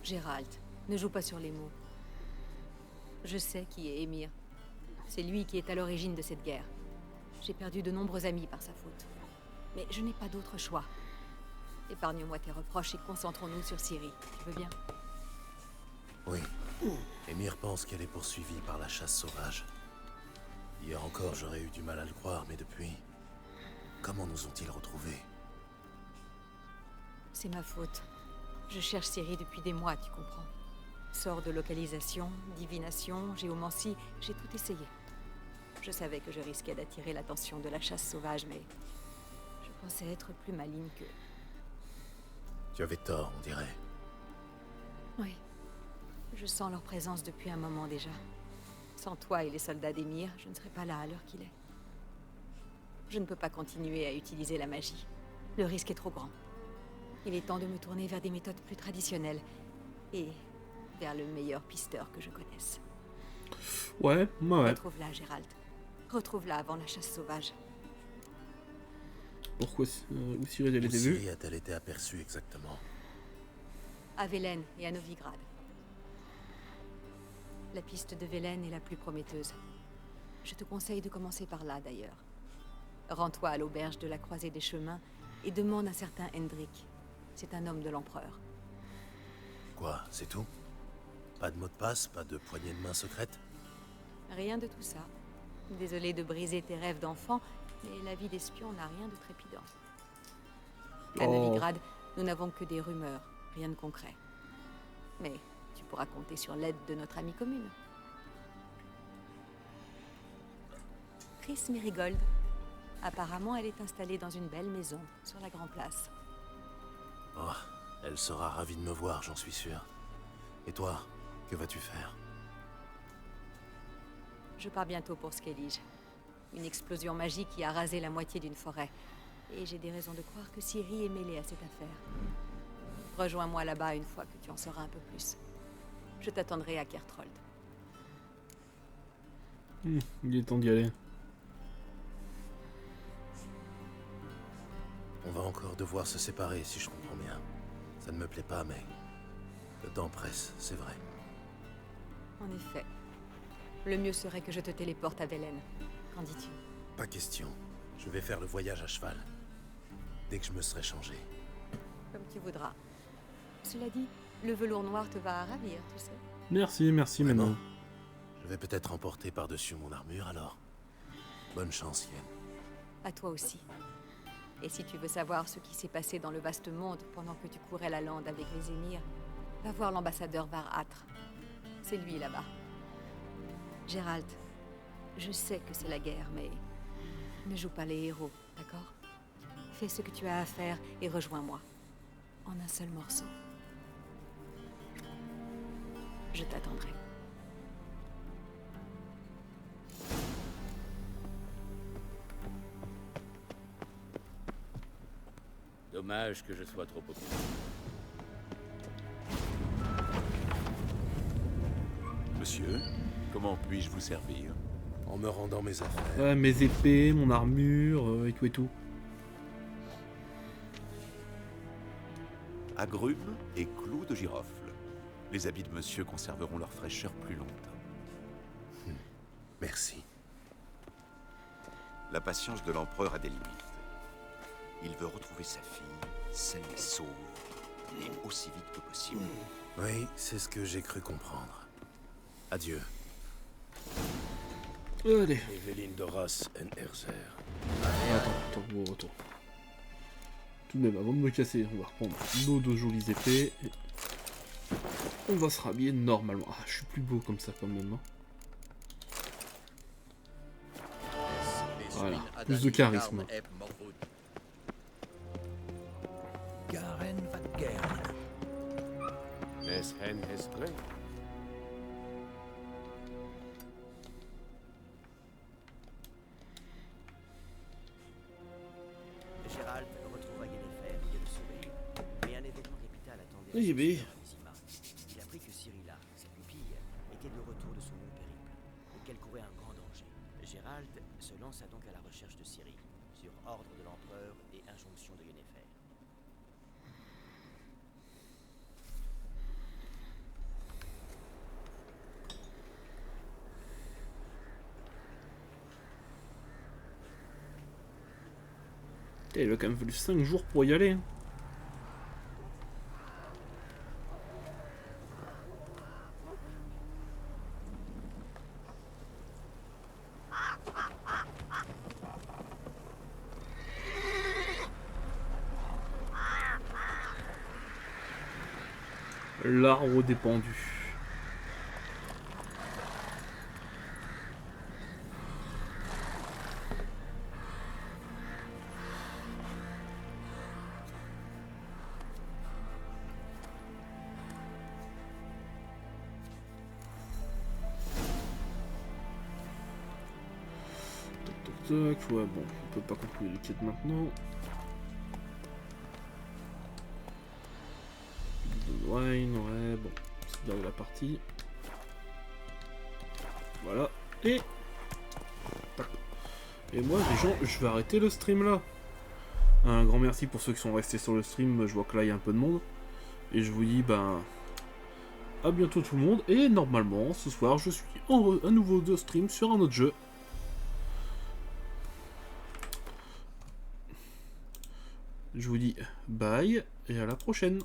Gérald, ne joue pas sur les mots. Je sais qui est Émir. C'est lui qui est à l'origine de cette guerre. J'ai perdu de nombreux amis par sa faute. Mais je n'ai pas d'autre choix. Épargne-moi tes reproches et concentrons-nous sur Ciri. Tu veux bien? Oui. Émir pense qu'elle est poursuivie par la chasse sauvage. Hier encore, j'aurais eu du mal à le croire, mais depuis... Comment nous ont-ils retrouvés? C'est ma faute. Je cherche Ciri depuis des mois, tu comprends. Sort de localisation, divination, géomancie, j'ai tout essayé. Je savais que je risquais d'attirer l'attention de la chasse sauvage, mais... je pensais être plus maligne que... Tu avais tort, on dirait. Oui. Je sens leur présence depuis un moment déjà. Sans toi et les soldats d'Émir, je ne serais pas là à l'heure qu'il est. Je ne peux pas continuer à utiliser la magie. Le risque est trop grand. Il est temps de me tourner vers des méthodes plus traditionnelles. Et vers le meilleur pisteur que je connaisse. Ouais. Retrouve-la, Gérald. Retrouve-la avant la chasse sauvage. Pourquoi où Ciri elle était vue? Où Ciri a-t-elle été aperçue exactement? À Velen et à Novigrad. La piste de Velen est la plus prometteuse. Je te conseille de commencer par là, d'ailleurs. Rends-toi à l'auberge de la Croisée des Chemins et demande un certain Hendrik. C'est un homme de l'Empereur. Quoi, c'est tout? Pas de mot de passe, pas de poignée de main secrète? Rien de tout ça. Désolé de briser tes rêves d'enfant, mais la vie d'espion n'a rien de trépidant. À Novigrad, nous n'avons que des rumeurs, rien de concret. Mais tu pourras compter sur l'aide de notre amie commune. Triss Merigold. Apparemment, elle est installée dans une belle maison, sur la Grand Place. Oh, elle sera ravie de me voir, j'en suis sûr. Et toi, que vas-tu faire? Je pars bientôt pour Skellige. Une explosion magique qui a rasé la moitié d'une forêt. Et j'ai des raisons de croire que Ciri est mêlée à cette affaire. Rejoins-moi là-bas une fois que tu en sauras un peu plus. Je t'attendrai à Kertrold. Il est temps d'y aller. On va encore devoir se séparer, si je comprends bien. Ça ne me plaît pas, mais... le temps presse, c'est vrai. En effet. Le mieux serait que je te téléporte à Velen. Qu'en dis-tu? Pas question. Je vais faire le voyage à cheval. Dès que je me serai changé. Comme tu voudras. Cela dit, le velours noir te va ravir, tu sais. Merci maintenant. Je vais peut-être emporter par-dessus mon armure, alors. Bonne chance, Yen. À toi aussi. Et si tu veux savoir ce qui s'est passé dans le vaste monde pendant que tu courais la lande avec les émirs, va voir l'ambassadeur Var-Atre. C'est lui là-bas. Gérald, je sais que c'est la guerre, mais ne joue pas les héros, d'accord? Fais ce que tu as à faire et rejoins-moi. En un seul morceau. Je t'attendrai. Dommage que je sois trop occupé. Monsieur, comment puis-je vous servir? En me rendant mes affaires. Ouais, mes épées, mon armure, et tout et tout. agrumes et clous de girofle. Les habits de monsieur conserveront leur fraîcheur plus longtemps. Merci. La patience de l'empereur a des limites. Il veut retrouver sa fille, saine et sauve, et aussi vite que possible. Oui, c'est ce que j'ai cru comprendre. Adieu. Allez. Eveline Doras en Erzer. Attends, bon retour. Tout de même, avant de me casser, on va reprendre nos deux jolies épées. Et on va se rhabiller normalement. Ah, je suis plus beau comme ça quand même. Hein. Voilà, plus de charisme. Garen van Gern. Es hen es play. Gérald retrouva Yennefer et le soleil. Mais un événement capital attendait Eh bien. Vizima. Il apprit que Cyrilla, sa pupille, était de retour de son long périple et qu'elle courait un grand danger. Gérald se lança donc à la recherche de Ciri, sur ordre de l'empereur et injonction de Yennefer. Il a quand même fallu 5 jours pour y aller. Hein. L'arbre dépendu. Ouais, bon, on peut pas conclure les quêtes maintenant. Wine, ouais, bon, c'est là où la partie. Voilà, et... Et moi, les gens, je vais arrêter le stream là. Un grand merci pour ceux qui sont restés sur le stream, je vois que là, il y a un peu de monde. Et je vous dis, ben... à bientôt tout le monde, et normalement, ce soir, je suis à nouveau de stream sur un autre jeu. Je vous dis bye et à la prochaine.